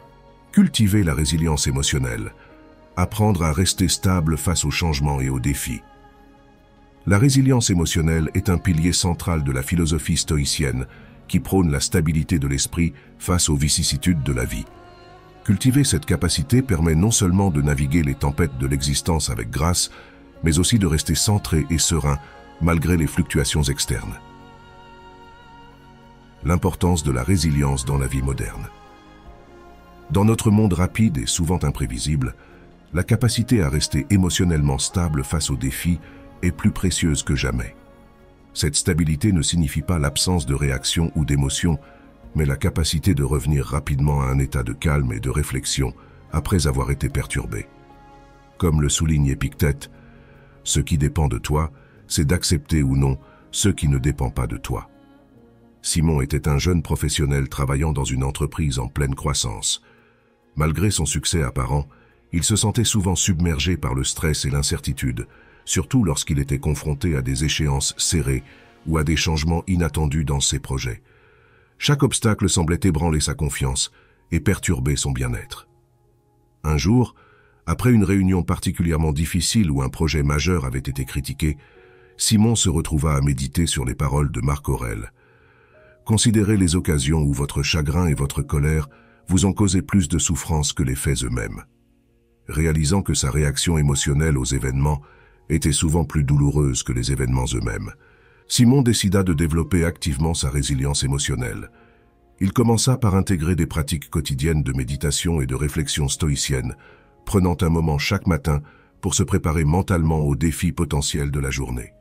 Cultiver la résilience émotionnelle. Apprendre à rester stable face aux changements et aux défis. La résilience émotionnelle est un pilier central de la philosophie stoïcienne qui prône la stabilité de l'esprit face aux vicissitudes de la vie. Cultiver cette capacité permet non seulement de naviguer les tempêtes de l'existence avec grâce, mais aussi de rester centré et serein malgré les fluctuations externes. L'importance de la résilience dans la vie moderne. Dans notre monde rapide et souvent imprévisible, la capacité à rester émotionnellement stable face aux défis est plus précieuse que jamais. Cette stabilité ne signifie pas l'absence de réaction ou d'émotion, mais la capacité de revenir rapidement à un état de calme et de réflexion après avoir été perturbé. Comme le souligne Épictète, ce qui dépend de toi, c'est d'accepter ou non ce qui ne dépend pas de toi. Simon était un jeune professionnel travaillant dans une entreprise en pleine croissance. Malgré son succès apparent, il se sentait souvent submergé par le stress et l'incertitude, surtout lorsqu'il était confronté à des échéances serrées ou à des changements inattendus dans ses projets. Chaque obstacle semblait ébranler sa confiance et perturber son bien-être. Un jour, après une réunion particulièrement difficile où un projet majeur avait été critiqué, Simon se retrouva à méditer sur les paroles de Marc Aurèle. Considérez les occasions où votre chagrin et votre colère vous ont causé plus de souffrance que les faits eux-mêmes. Réalisant que sa réaction émotionnelle aux événements était souvent plus douloureuse que les événements eux-mêmes, Simon décida de développer activement sa résilience émotionnelle. Il commença par intégrer des pratiques quotidiennes de méditation et de réflexion stoïcienne, prenant un moment chaque matin pour se préparer mentalement aux défis potentiels de la journée.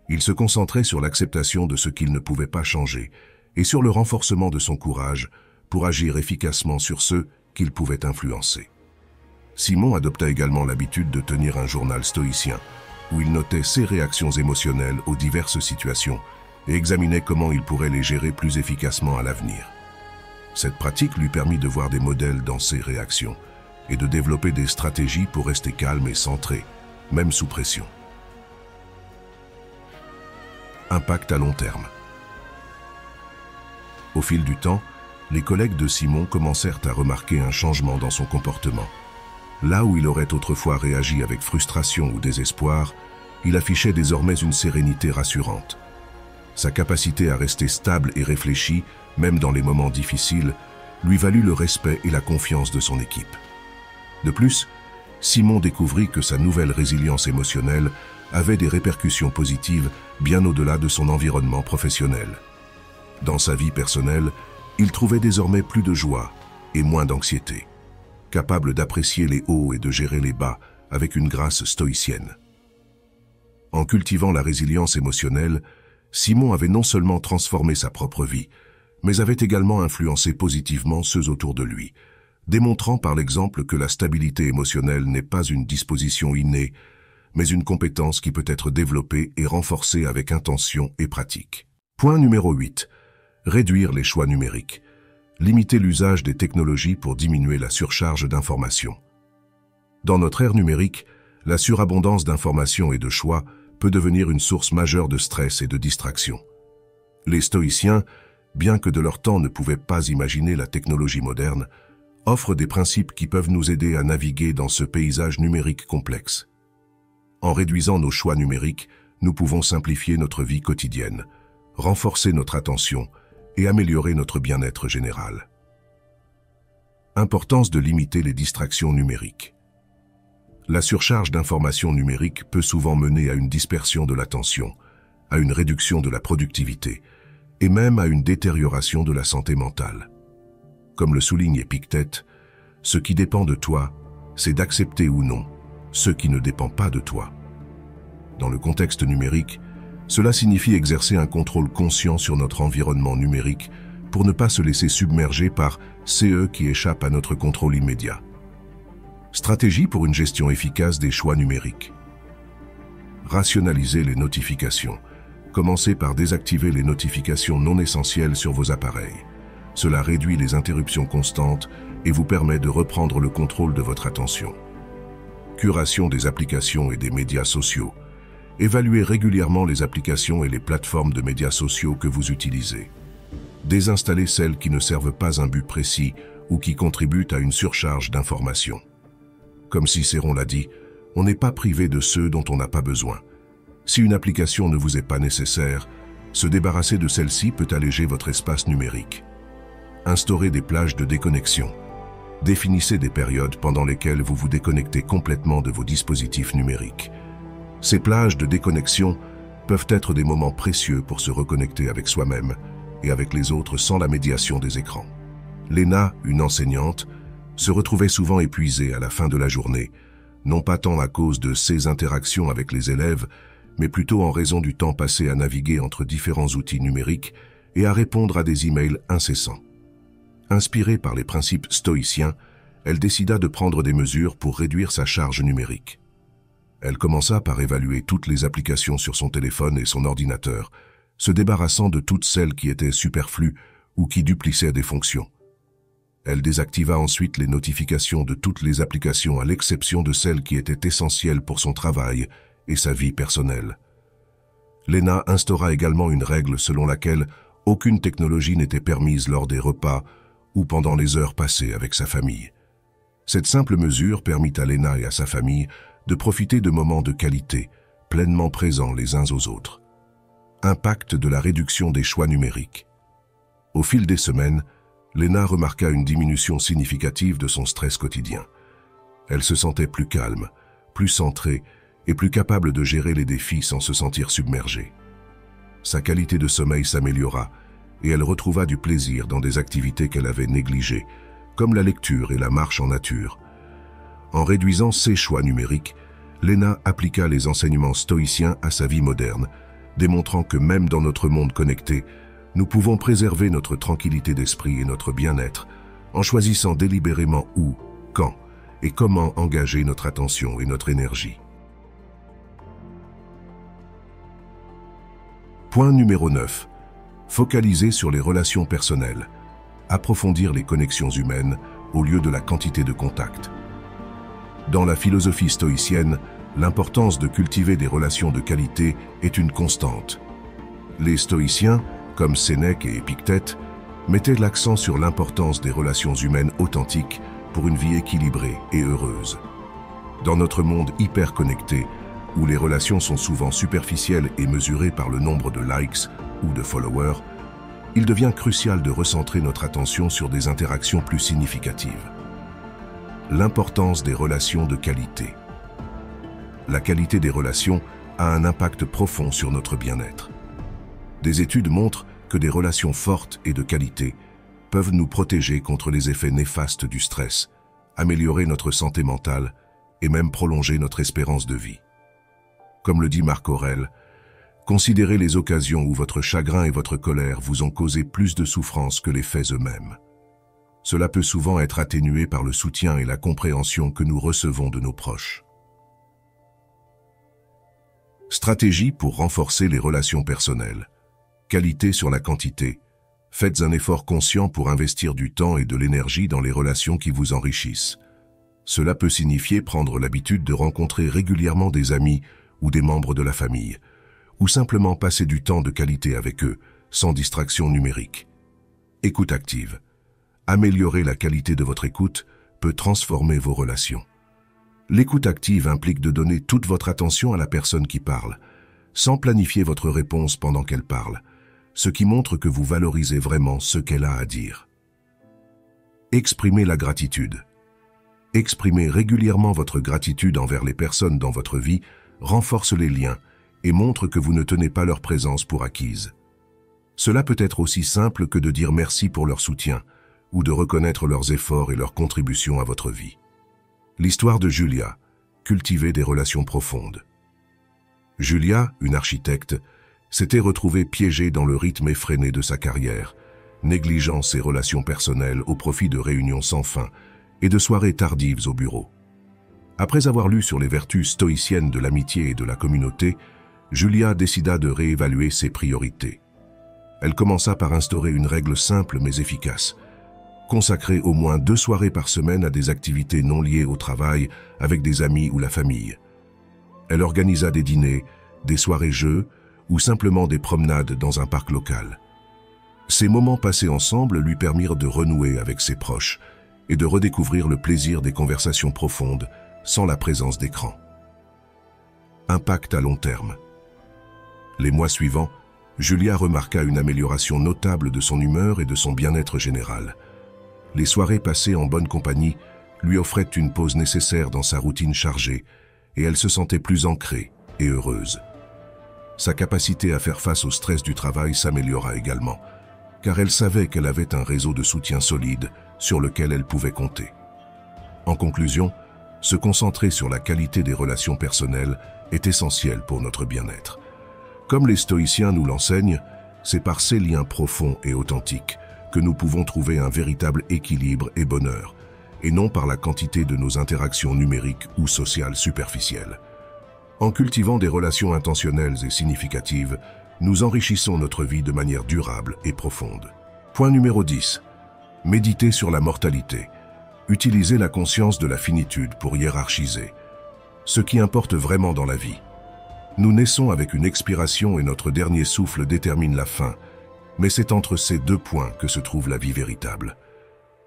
Il se concentrait sur l'acceptation de ce qu'il ne pouvait pas changer et sur le renforcement de son courage pour agir efficacement sur ceux qu'il pouvait influencer. Simon adopta également l'habitude de tenir un journal stoïcien, où il notait ses réactions émotionnelles aux diverses situations et examinait comment il pourrait les gérer plus efficacement à l'avenir. Cette pratique lui permit de voir des modèles dans ses réactions et de développer des stratégies pour rester calme et centré, même sous pression. Impact à long terme. Au fil du temps, les collègues de Simon commencèrent à remarquer un changement dans son comportement. Là où il aurait autrefois réagi avec frustration ou désespoir, il affichait désormais une sérénité rassurante. Sa capacité à rester stable et réfléchi, même dans les moments difficiles, lui valut le respect et la confiance de son équipe. De plus, Simon découvrit que sa nouvelle résilience émotionnelle avait des répercussions positives bien au-delà de son environnement professionnel. Dans sa vie personnelle, il trouvait désormais plus de joie et moins d'anxiété, capable d'apprécier les hauts et de gérer les bas avec une grâce stoïcienne. En cultivant la résilience émotionnelle, Simon avait non seulement transformé sa propre vie, mais avait également influencé positivement ceux autour de lui, démontrant par l'exemple que la stabilité émotionnelle n'est pas une disposition innée, mais une compétence qui peut être développée et renforcée avec intention et pratique. Point numéro 8. Réduire les choix numériques. Limiter l'usage des technologies pour diminuer la surcharge d'informations. Dans notre ère numérique, la surabondance d'informations et de choix peut devenir une source majeure de stress et de distraction. Les stoïciens, bien que de leur temps ne pouvaient pas imaginer la technologie moderne, offrent des principes qui peuvent nous aider à naviguer dans ce paysage numérique complexe. En réduisant nos choix numériques, nous pouvons simplifier notre vie quotidienne, renforcer notre attention et améliorer notre bien-être général. Importance de limiter les distractions numériques. La surcharge d'informations numériques peut souvent mener à une dispersion de l'attention, à une réduction de la productivité et même à une détérioration de la santé mentale. Comme le souligne Épictète, ce qui dépend de toi, c'est d'accepter ou non ce qui ne dépend pas de toi. Dans le contexte numérique, cela signifie exercer un contrôle conscient sur notre environnement numérique pour ne pas se laisser submerger par CE qui échappent à notre contrôle immédiat. Stratégie pour une gestion efficace des choix numériques. Rationaliser les notifications. Commencez par désactiver les notifications non essentielles sur vos appareils. Cela réduit les interruptions constantes et vous permet de reprendre le contrôle de votre attention. Curation des applications et des médias sociaux. Évaluez régulièrement les applications et les plateformes de médias sociaux que vous utilisez. Désinstallez celles qui ne servent pas un but précis ou qui contribuent à une surcharge d'informations. Comme Cicéron l'a dit, on n'est pas privé de ceux dont on n'a pas besoin. Si une application ne vous est pas nécessaire, se débarrasser de celle-ci peut alléger votre espace numérique. Instaurez des plages de déconnexion. Définissez des périodes pendant lesquelles vous vous déconnectez complètement de vos dispositifs numériques. Ces plages de déconnexion peuvent être des moments précieux pour se reconnecter avec soi-même et avec les autres sans la médiation des écrans. Léna, une enseignante, se retrouvait souvent épuisée à la fin de la journée, non pas tant à cause de ses interactions avec les élèves, mais plutôt en raison du temps passé à naviguer entre différents outils numériques et à répondre à des emails incessants. Inspirée par les principes stoïciens, elle décida de prendre des mesures pour réduire sa charge numérique. Elle commença par évaluer toutes les applications sur son téléphone et son ordinateur, se débarrassant de toutes celles qui étaient superflues ou qui duplicaient des fonctions. Elle désactiva ensuite les notifications de toutes les applications à l'exception de celles qui étaient essentielles pour son travail et sa vie personnelle. Léna instaura également une règle selon laquelle aucune technologie n'était permise lors des repas ou pendant les heures passées avec sa famille. Cette simple mesure permit à Léna et à sa famille de profiter de moments de qualité, pleinement présents les uns aux autres. Impact de la réduction des choix numériques. Au fil des semaines, Léna remarqua une diminution significative de son stress quotidien. Elle se sentait plus calme, plus centrée et plus capable de gérer les défis sans se sentir submergée. Sa qualité de sommeil s'améliora et elle retrouva du plaisir dans des activités qu'elle avait négligées, comme la lecture et la marche en nature. En réduisant ses choix numériques, Léna appliqua les enseignements stoïciens à sa vie moderne, démontrant que même dans notre monde connecté, nous pouvons préserver notre tranquillité d'esprit et notre bien-être en choisissant délibérément où, quand et comment engager notre attention et notre énergie. Point numéro 9. Focaliser sur les relations personnelles. Approfondir les connexions humaines au lieu de la quantité de contacts. Dans la philosophie stoïcienne, l'importance de cultiver des relations de qualité est une constante. Les stoïciens, comme Sénèque et Épictète, mettaient l'accent sur l'importance des relations humaines authentiques pour une vie équilibrée et heureuse. Dans notre monde hyper connecté, où les relations sont souvent superficielles et mesurées par le nombre de likes ou de followers, il devient crucial de recentrer notre attention sur des interactions plus significatives. L'importance des relations de qualité. La qualité des relations a un impact profond sur notre bien-être. Des études montrent que des relations fortes et de qualité peuvent nous protéger contre les effets néfastes du stress, améliorer notre santé mentale et même prolonger notre espérance de vie. Comme le dit Marc Aurèle, considérez les occasions où votre chagrin et votre colère vous ont causé plus de souffrance que les faits eux-mêmes. Cela peut souvent être atténué par le soutien et la compréhension que nous recevons de nos proches. Stratégie pour renforcer les relations personnelles. Qualité sur la quantité. Faites un effort conscient pour investir du temps et de l'énergie dans les relations qui vous enrichissent. Cela peut signifier prendre l'habitude de rencontrer régulièrement des amis ou des membres de la famille, ou simplement passer du temps de qualité avec eux, sans distraction numérique. Écoute active. Améliorer la qualité de votre écoute peut transformer vos relations. L'écoute active implique de donner toute votre attention à la personne qui parle, sans planifier votre réponse pendant qu'elle parle, ce qui montre que vous valorisez vraiment ce qu'elle a à dire. Exprimez la gratitude. Exprimez régulièrement votre gratitude envers les personnes dans votre vie, renforce les liens et montre que vous ne tenez pas leur présence pour acquise. Cela peut être aussi simple que de dire merci pour leur soutien ou de reconnaître leurs efforts et leurs contributions à votre vie. L'histoire de Julia, cultiver des relations profondes. Julia, une architecte, s'était retrouvée piégée dans le rythme effréné de sa carrière, négligeant ses relations personnelles au profit de réunions sans fin et de soirées tardives au bureau. Après avoir lu sur les vertus stoïciennes de l'amitié et de la communauté, Julia décida de réévaluer ses priorités. Elle commença par instaurer une règle simple mais efficace: consacrer au moins 2 soirées par semaine à des activités non liées au travail avec des amis ou la famille. Elle organisa des dîners, des soirées-jeux ou simplement des promenades dans un parc local. Ces moments passés ensemble lui permirent de renouer avec ses proches et de redécouvrir le plaisir des conversations profondes sans la présence d'écran. Impact à long terme. Les mois suivants, Julia remarqua une amélioration notable de son humeur et de son bien-être général. Les soirées passées en bonne compagnie lui offraient une pause nécessaire dans sa routine chargée et elle se sentait plus ancrée et heureuse. Sa capacité à faire face au stress du travail s'améliora également, car elle savait qu'elle avait un réseau de soutien solide sur lequel elle pouvait compter. En conclusion, se concentrer sur la qualité des relations personnelles est essentiel pour notre bien-être. Comme les stoïciens nous l'enseignent, c'est par ces liens profonds et authentiques que nous pouvons trouver un véritable équilibre et bonheur, et non par la quantité de nos interactions numériques ou sociales superficielles. En cultivant des relations intentionnelles et significatives, nous enrichissons notre vie de manière durable et profonde. Point numéro 10. Méditer sur la mortalité. Utilisez la conscience de la finitude pour hiérarchiser ce qui importe vraiment dans la vie. Nous naissons avec une expiration et notre dernier souffle détermine la fin, mais c'est entre ces 2 points que se trouve la vie véritable.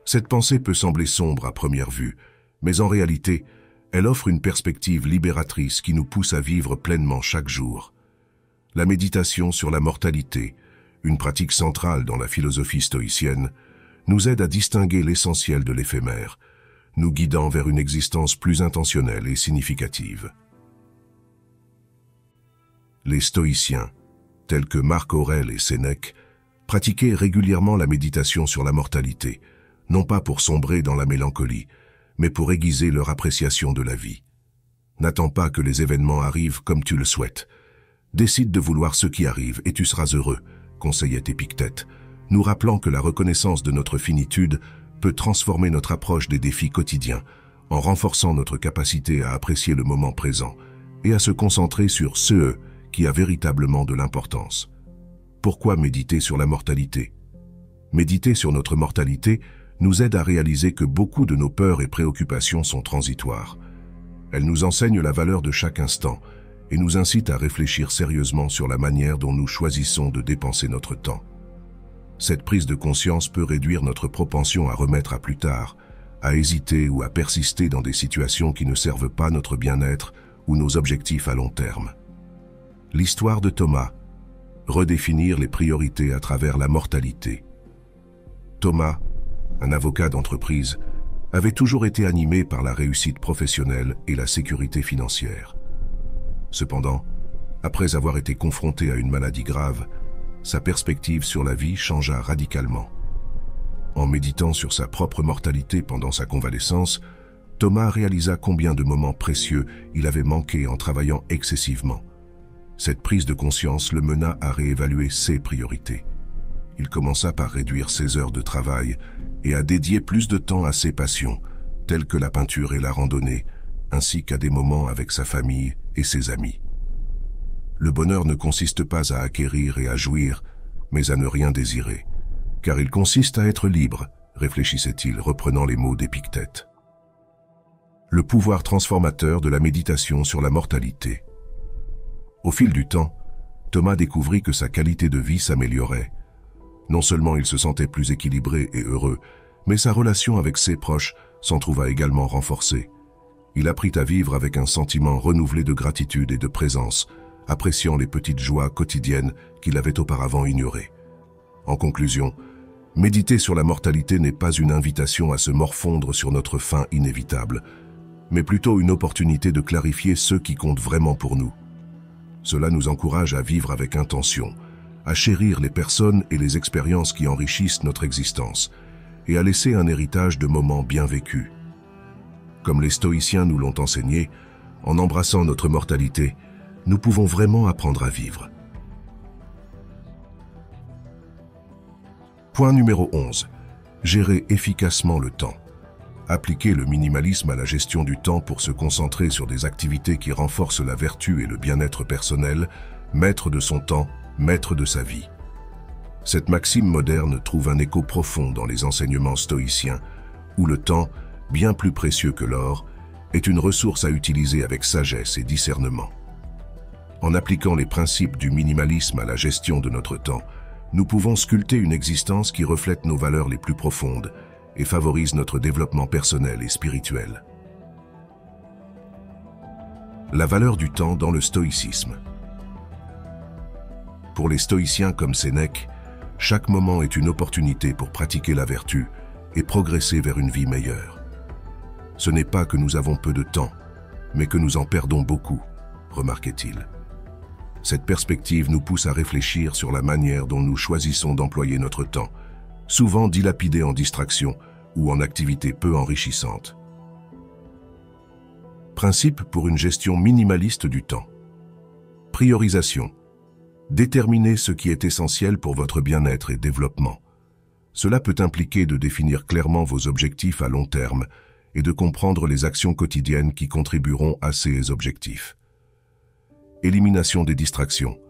Cette pensée peut sembler sombre à première vue, mais en réalité, elle offre une perspective libératrice qui nous pousse à vivre pleinement chaque jour. La méditation sur la mortalité, une pratique centrale dans la philosophie stoïcienne, nous aide à distinguer l'essentiel de l'éphémère, nous guidant vers une existence plus intentionnelle et significative. Les stoïciens, tels que Marc Aurèle et Sénèque, pratiquaient régulièrement la méditation sur la mortalité, non pas pour sombrer dans la mélancolie, mais pour aiguiser leur appréciation de la vie. N'attends pas que les événements arrivent comme tu le souhaites. Décide de vouloir ce qui arrive et tu seras heureux, conseillait Épictète, nous rappelant que la reconnaissance de notre finitude peut transformer notre approche des défis quotidiens en renforçant notre capacité à apprécier le moment présent et à se concentrer sur ce qui a véritablement de l'importance. Pourquoi méditer sur la mortalité? Méditer sur notre mortalité nous aide à réaliser que beaucoup de nos peurs et préoccupations sont transitoires. Elle nous enseigne la valeur de chaque instant et nous incite à réfléchir sérieusement sur la manière dont nous choisissons de dépenser notre temps. Cette prise de conscience peut réduire notre propension à remettre à plus tard, à hésiter ou à persister dans des situations qui ne servent pas notre bien-être ou nos objectifs à long terme. L'histoire de Thomas. Redéfinir les priorités à travers la mortalité. Thomas, un avocat d'entreprise, avait toujours été animé par la réussite professionnelle et la sécurité financière. Cependant, après avoir été confronté à une maladie grave, sa perspective sur la vie changea radicalement. En méditant sur sa propre mortalité pendant sa convalescence, Thomas réalisa combien de moments précieux il avait manqué en travaillant excessivement. Cette prise de conscience le mena à réévaluer ses priorités. Il commença par réduire ses heures de travail et à dédier plus de temps à ses passions, telles que la peinture et la randonnée, ainsi qu'à des moments avec sa famille et ses amis. Le bonheur ne consiste pas à acquérir et à jouir, mais à ne rien désirer, car il consiste à être libre, réfléchissait-il, reprenant les mots d'Épictète. Le pouvoir transformateur de la méditation sur la mortalité. Au fil du temps, Thomas découvrit que sa qualité de vie s'améliorait. Non seulement il se sentait plus équilibré et heureux, mais sa relation avec ses proches s'en trouva également renforcée. Il apprit à vivre avec un sentiment renouvelé de gratitude et de présence, appréciant les petites joies quotidiennes qu'il avait auparavant ignorées. En conclusion, Méditer sur la mortalité n'est pas une invitation à se morfondre sur notre fin inévitable, mais plutôt une opportunité de clarifier ce qui compte vraiment pour nous. Cela nous encourage à vivre avec intention, à chérir les personnes et les expériences qui enrichissent notre existence, et à laisser un héritage de moments bien vécus. Comme les stoïciens nous l'ont enseigné, en embrassant notre mortalité, nous pouvons vraiment apprendre à vivre. Point numéro 11. Gérer efficacement le temps. Appliquer le minimalisme à la gestion du temps pour se concentrer sur des activités qui renforcent la vertu et le bien-être personnel, maître de son temps, maître de sa vie. Cette maxime moderne trouve un écho profond dans les enseignements stoïciens, où le temps, bien plus précieux que l'or, est une ressource à utiliser avec sagesse et discernement. En appliquant les principes du minimalisme à la gestion de notre temps, nous pouvons sculpter une existence qui reflète nos valeurs les plus profondes et favorise notre développement personnel et spirituel. La valeur du temps dans le stoïcisme. Pour les stoïciens comme Sénèque, chaque moment est une opportunité pour pratiquer la vertu et progresser vers une vie meilleure. Ce n'est pas que nous avons peu de temps, mais que nous en perdons beaucoup, remarquait-il. Cette perspective nous pousse à réfléchir sur la manière dont nous choisissons d'employer notre temps, souvent dilapidé en distractions ou en activités peu enrichissantes. Principe pour une gestion minimaliste du temps. Priorisation. Déterminez ce qui est essentiel pour votre bien-être et développement. Cela peut impliquer de définir clairement vos objectifs à long terme et de comprendre les actions quotidiennes qui contribueront à ces objectifs. Élimination des distractions.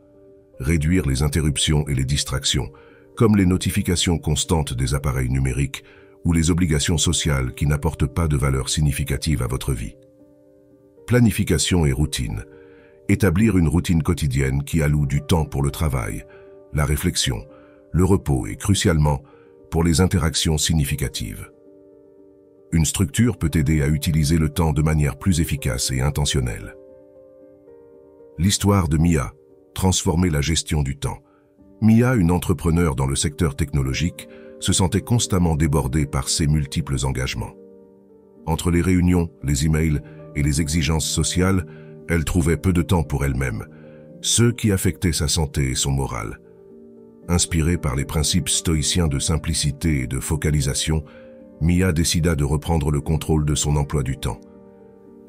Réduire les interruptions et les distractions, comme les notifications constantes des appareils numériques ou les obligations sociales qui n'apportent pas de valeur significative à votre vie. Planification et routine. Établir une routine quotidienne qui alloue du temps pour le travail, la réflexion, le repos et, crucialement, pour les interactions significatives. Une structure peut aider à utiliser le temps de manière plus efficace et intentionnelle. L'histoire de Mia, transformer la gestion du temps. Mia, une entrepreneure dans le secteur technologique, se sentait constamment débordée par ses multiples engagements. Entre les réunions, les emails et les exigences sociales, elle trouvait peu de temps pour elle-même, ce qui affectait sa santé et son moral. Inspirée par les principes stoïciens de simplicité et de focalisation, Mia décida de reprendre le contrôle de son emploi du temps.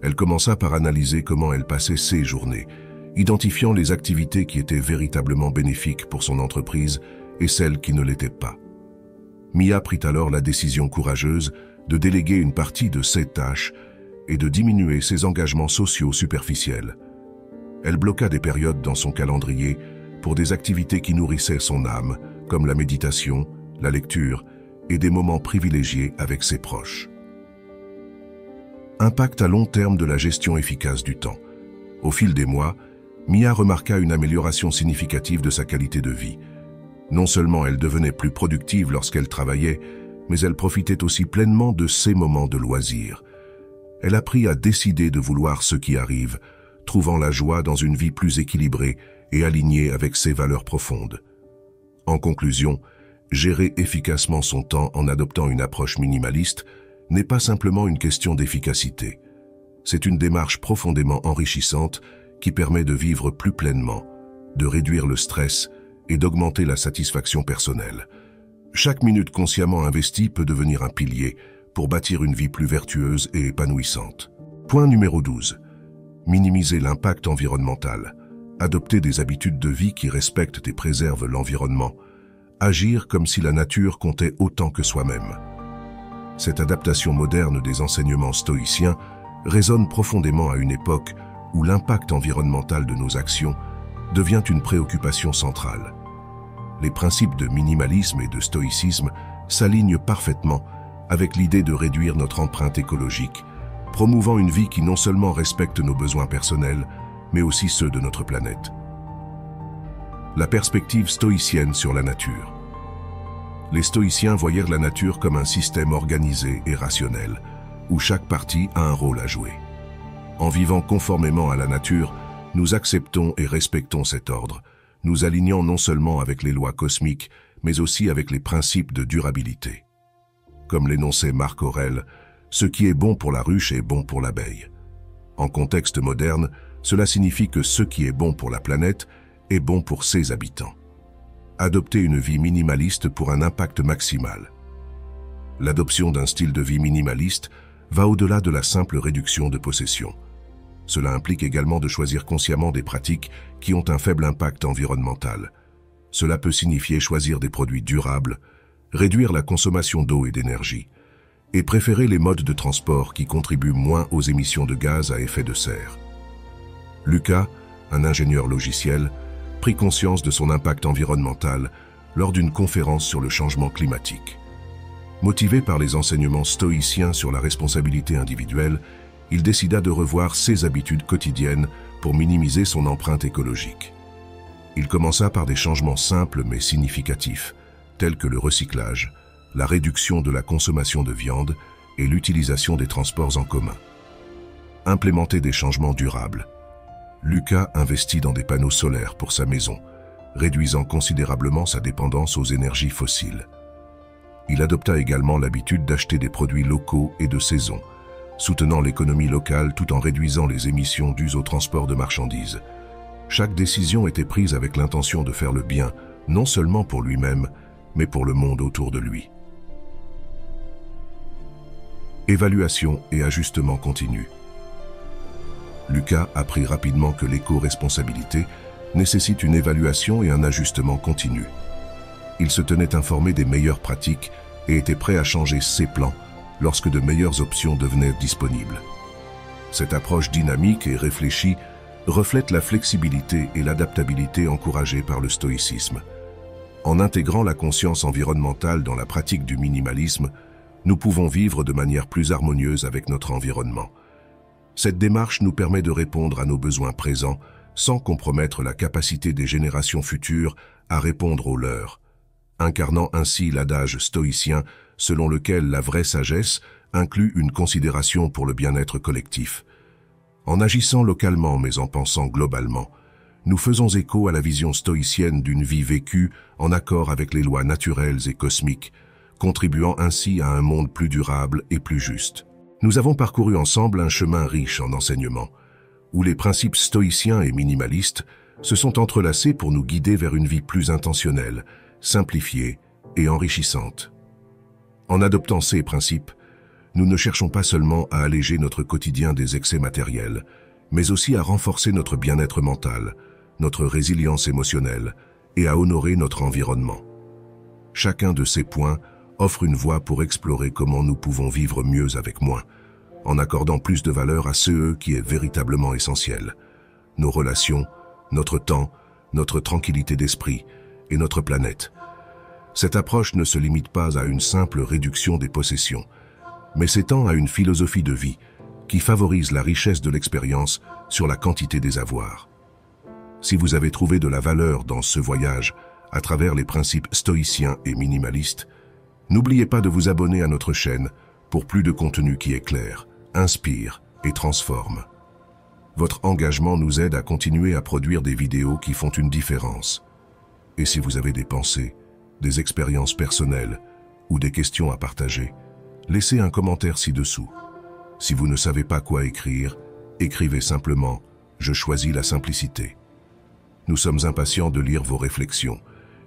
Elle commença par analyser comment elle passait ses journées, identifiant les activités qui étaient véritablement bénéfiques pour son entreprise et celles qui ne l'étaient pas. Mia prit alors la décision courageuse de déléguer une partie de ses tâches et de diminuer ses engagements sociaux superficiels. Elle bloqua des périodes dans son calendrier pour des activités qui nourrissaient son âme, comme la méditation, la lecture et des moments privilégiés avec ses proches. Impact à long terme de la gestion efficace du temps. Au fil des mois, Mia remarqua une amélioration significative de sa qualité de vie. Non seulement elle devenait plus productive lorsqu'elle travaillait, mais elle profitait aussi pleinement de ses moments de loisirs. Elle apprit à décider de vouloir ce qui arrive, trouvant la joie dans une vie plus équilibrée et alignée avec ses valeurs profondes. En conclusion, gérer efficacement son temps en adoptant une approche minimaliste n'est pas simplement une question d'efficacité. C'est une démarche profondément enrichissante qui permet de vivre plus pleinement, de réduire le stress et d'augmenter la satisfaction personnelle. Chaque minute consciemment investie peut devenir un pilier pour bâtir une vie plus vertueuse et épanouissante. Point numéro 12. Minimiser l'impact environnemental. Adopter des habitudes de vie qui respectent et préservent l'environnement. Agir comme si la nature comptait autant que soi-même. Cette adaptation moderne des enseignements stoïciens résonne profondément à une époque où l'impact environnemental de nos actions devient une préoccupation centrale. Les principes de minimalisme et de stoïcisme s'alignent parfaitement avec l'idée de réduire notre empreinte écologique, promouvant une vie qui non seulement respecte nos besoins personnels, mais aussi ceux de notre planète. La perspective stoïcienne sur la nature. Les stoïciens voyaient la nature comme un système organisé et rationnel, où chaque partie a un rôle à jouer. En vivant conformément à la nature, nous acceptons et respectons cet ordre, nous alignant non seulement avec les lois cosmiques, mais aussi avec les principes de durabilité. Comme l'énonçait Marc Aurèle, « Ce qui est bon pour la ruche est bon pour l'abeille ». En contexte moderne, cela signifie que ce qui est bon pour la planète est bon pour ses habitants. Adopter une vie minimaliste pour un impact maximal. L'adoption d'un style de vie minimaliste va au-delà de la simple réduction de possession. Cela implique également de choisir consciemment des pratiques qui ont un faible impact environnemental. Cela peut signifier choisir des produits durables, réduire la consommation d'eau et d'énergie, et préférer les modes de transport qui contribuent moins aux émissions de gaz à effet de serre. Lucas, un ingénieur logiciel, prit conscience de son impact environnemental lors d'une conférence sur le changement climatique. Motivé par les enseignements stoïciens sur la responsabilité individuelle, il décida de revoir ses habitudes quotidiennes pour minimiser son empreinte écologique. Il commença par des changements simples mais significatifs, tels que le recyclage, la réduction de la consommation de viande et l'utilisation des transports en commun. Implémenter des changements durables. Lucas investit dans des panneaux solaires pour sa maison, réduisant considérablement sa dépendance aux énergies fossiles. Il adopta également l'habitude d'acheter des produits locaux et de saison, soutenant l'économie locale tout en réduisant les émissions dues au transport de marchandises. Chaque décision était prise avec l'intention de faire le bien, non seulement pour lui-même, mais pour le monde autour de lui. Évaluation et ajustement continu. Lucas apprit rapidement que l'éco-responsabilité nécessite une évaluation et un ajustement continu. Il se tenait informé des meilleures pratiques et était prêt à changer ses plans lorsque de meilleures options devenaient disponibles. Cette approche dynamique et réfléchie reflète la flexibilité et l'adaptabilité encouragées par le stoïcisme. En intégrant la conscience environnementale dans la pratique du minimalisme, nous pouvons vivre de manière plus harmonieuse avec notre environnement. Cette démarche nous permet de répondre à nos besoins présents sans compromettre la capacité des générations futures à répondre aux leurs, incarnant ainsi l'adage stoïcien selon lequel la vraie sagesse inclut une considération pour le bien-être collectif. En agissant localement mais en pensant globalement, nous faisons écho à la vision stoïcienne d'une vie vécue en accord avec les lois naturelles et cosmiques, contribuant ainsi à un monde plus durable et plus juste. Nous avons parcouru ensemble un chemin riche en enseignements, où les principes stoïciens et minimalistes se sont entrelacés pour nous guider vers une vie plus intentionnelle, simplifiée et enrichissante. En adoptant ces principes, nous ne cherchons pas seulement à alléger notre quotidien des excès matériels, mais aussi à renforcer notre bien-être mental, notre résilience émotionnelle et à honorer notre environnement. Chacun de ces points offre une voie pour explorer comment nous pouvons vivre mieux avec moins, en accordant plus de valeur à ce qui est véritablement essentiel: nos relations, notre temps, notre tranquillité d'esprit et notre planète. Cette approche ne se limite pas à une simple réduction des possessions, mais s'étend à une philosophie de vie qui favorise la richesse de l'expérience sur la quantité des avoirs. Si vous avez trouvé de la valeur dans ce voyage à travers les principes stoïciens et minimalistes, n'oubliez pas de vous abonner à notre chaîne pour plus de contenu qui éclaire, inspire et transforme. Votre engagement nous aide à continuer à produire des vidéos qui font une différence. Et si vous avez des pensées, des expériences personnelles ou des questions à partager, laissez un commentaire ci-dessous. Si vous ne savez pas quoi écrire, écrivez simplement « Je choisis la simplicité ». Nous sommes impatients de lire vos réflexions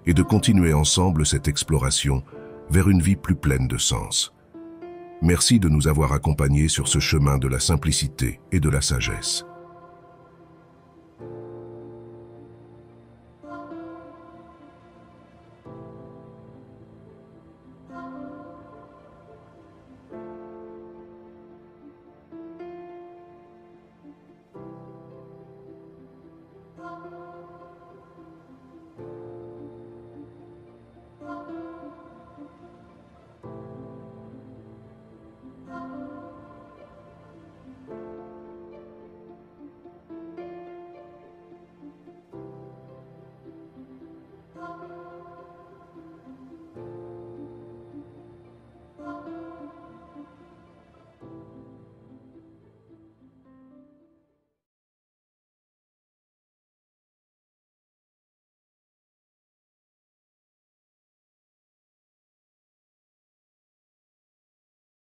et de continuer ensemble cette exploration vers une vie plus pleine de sens. Merci de nous avoir accompagnés sur ce chemin de la simplicité et de la sagesse.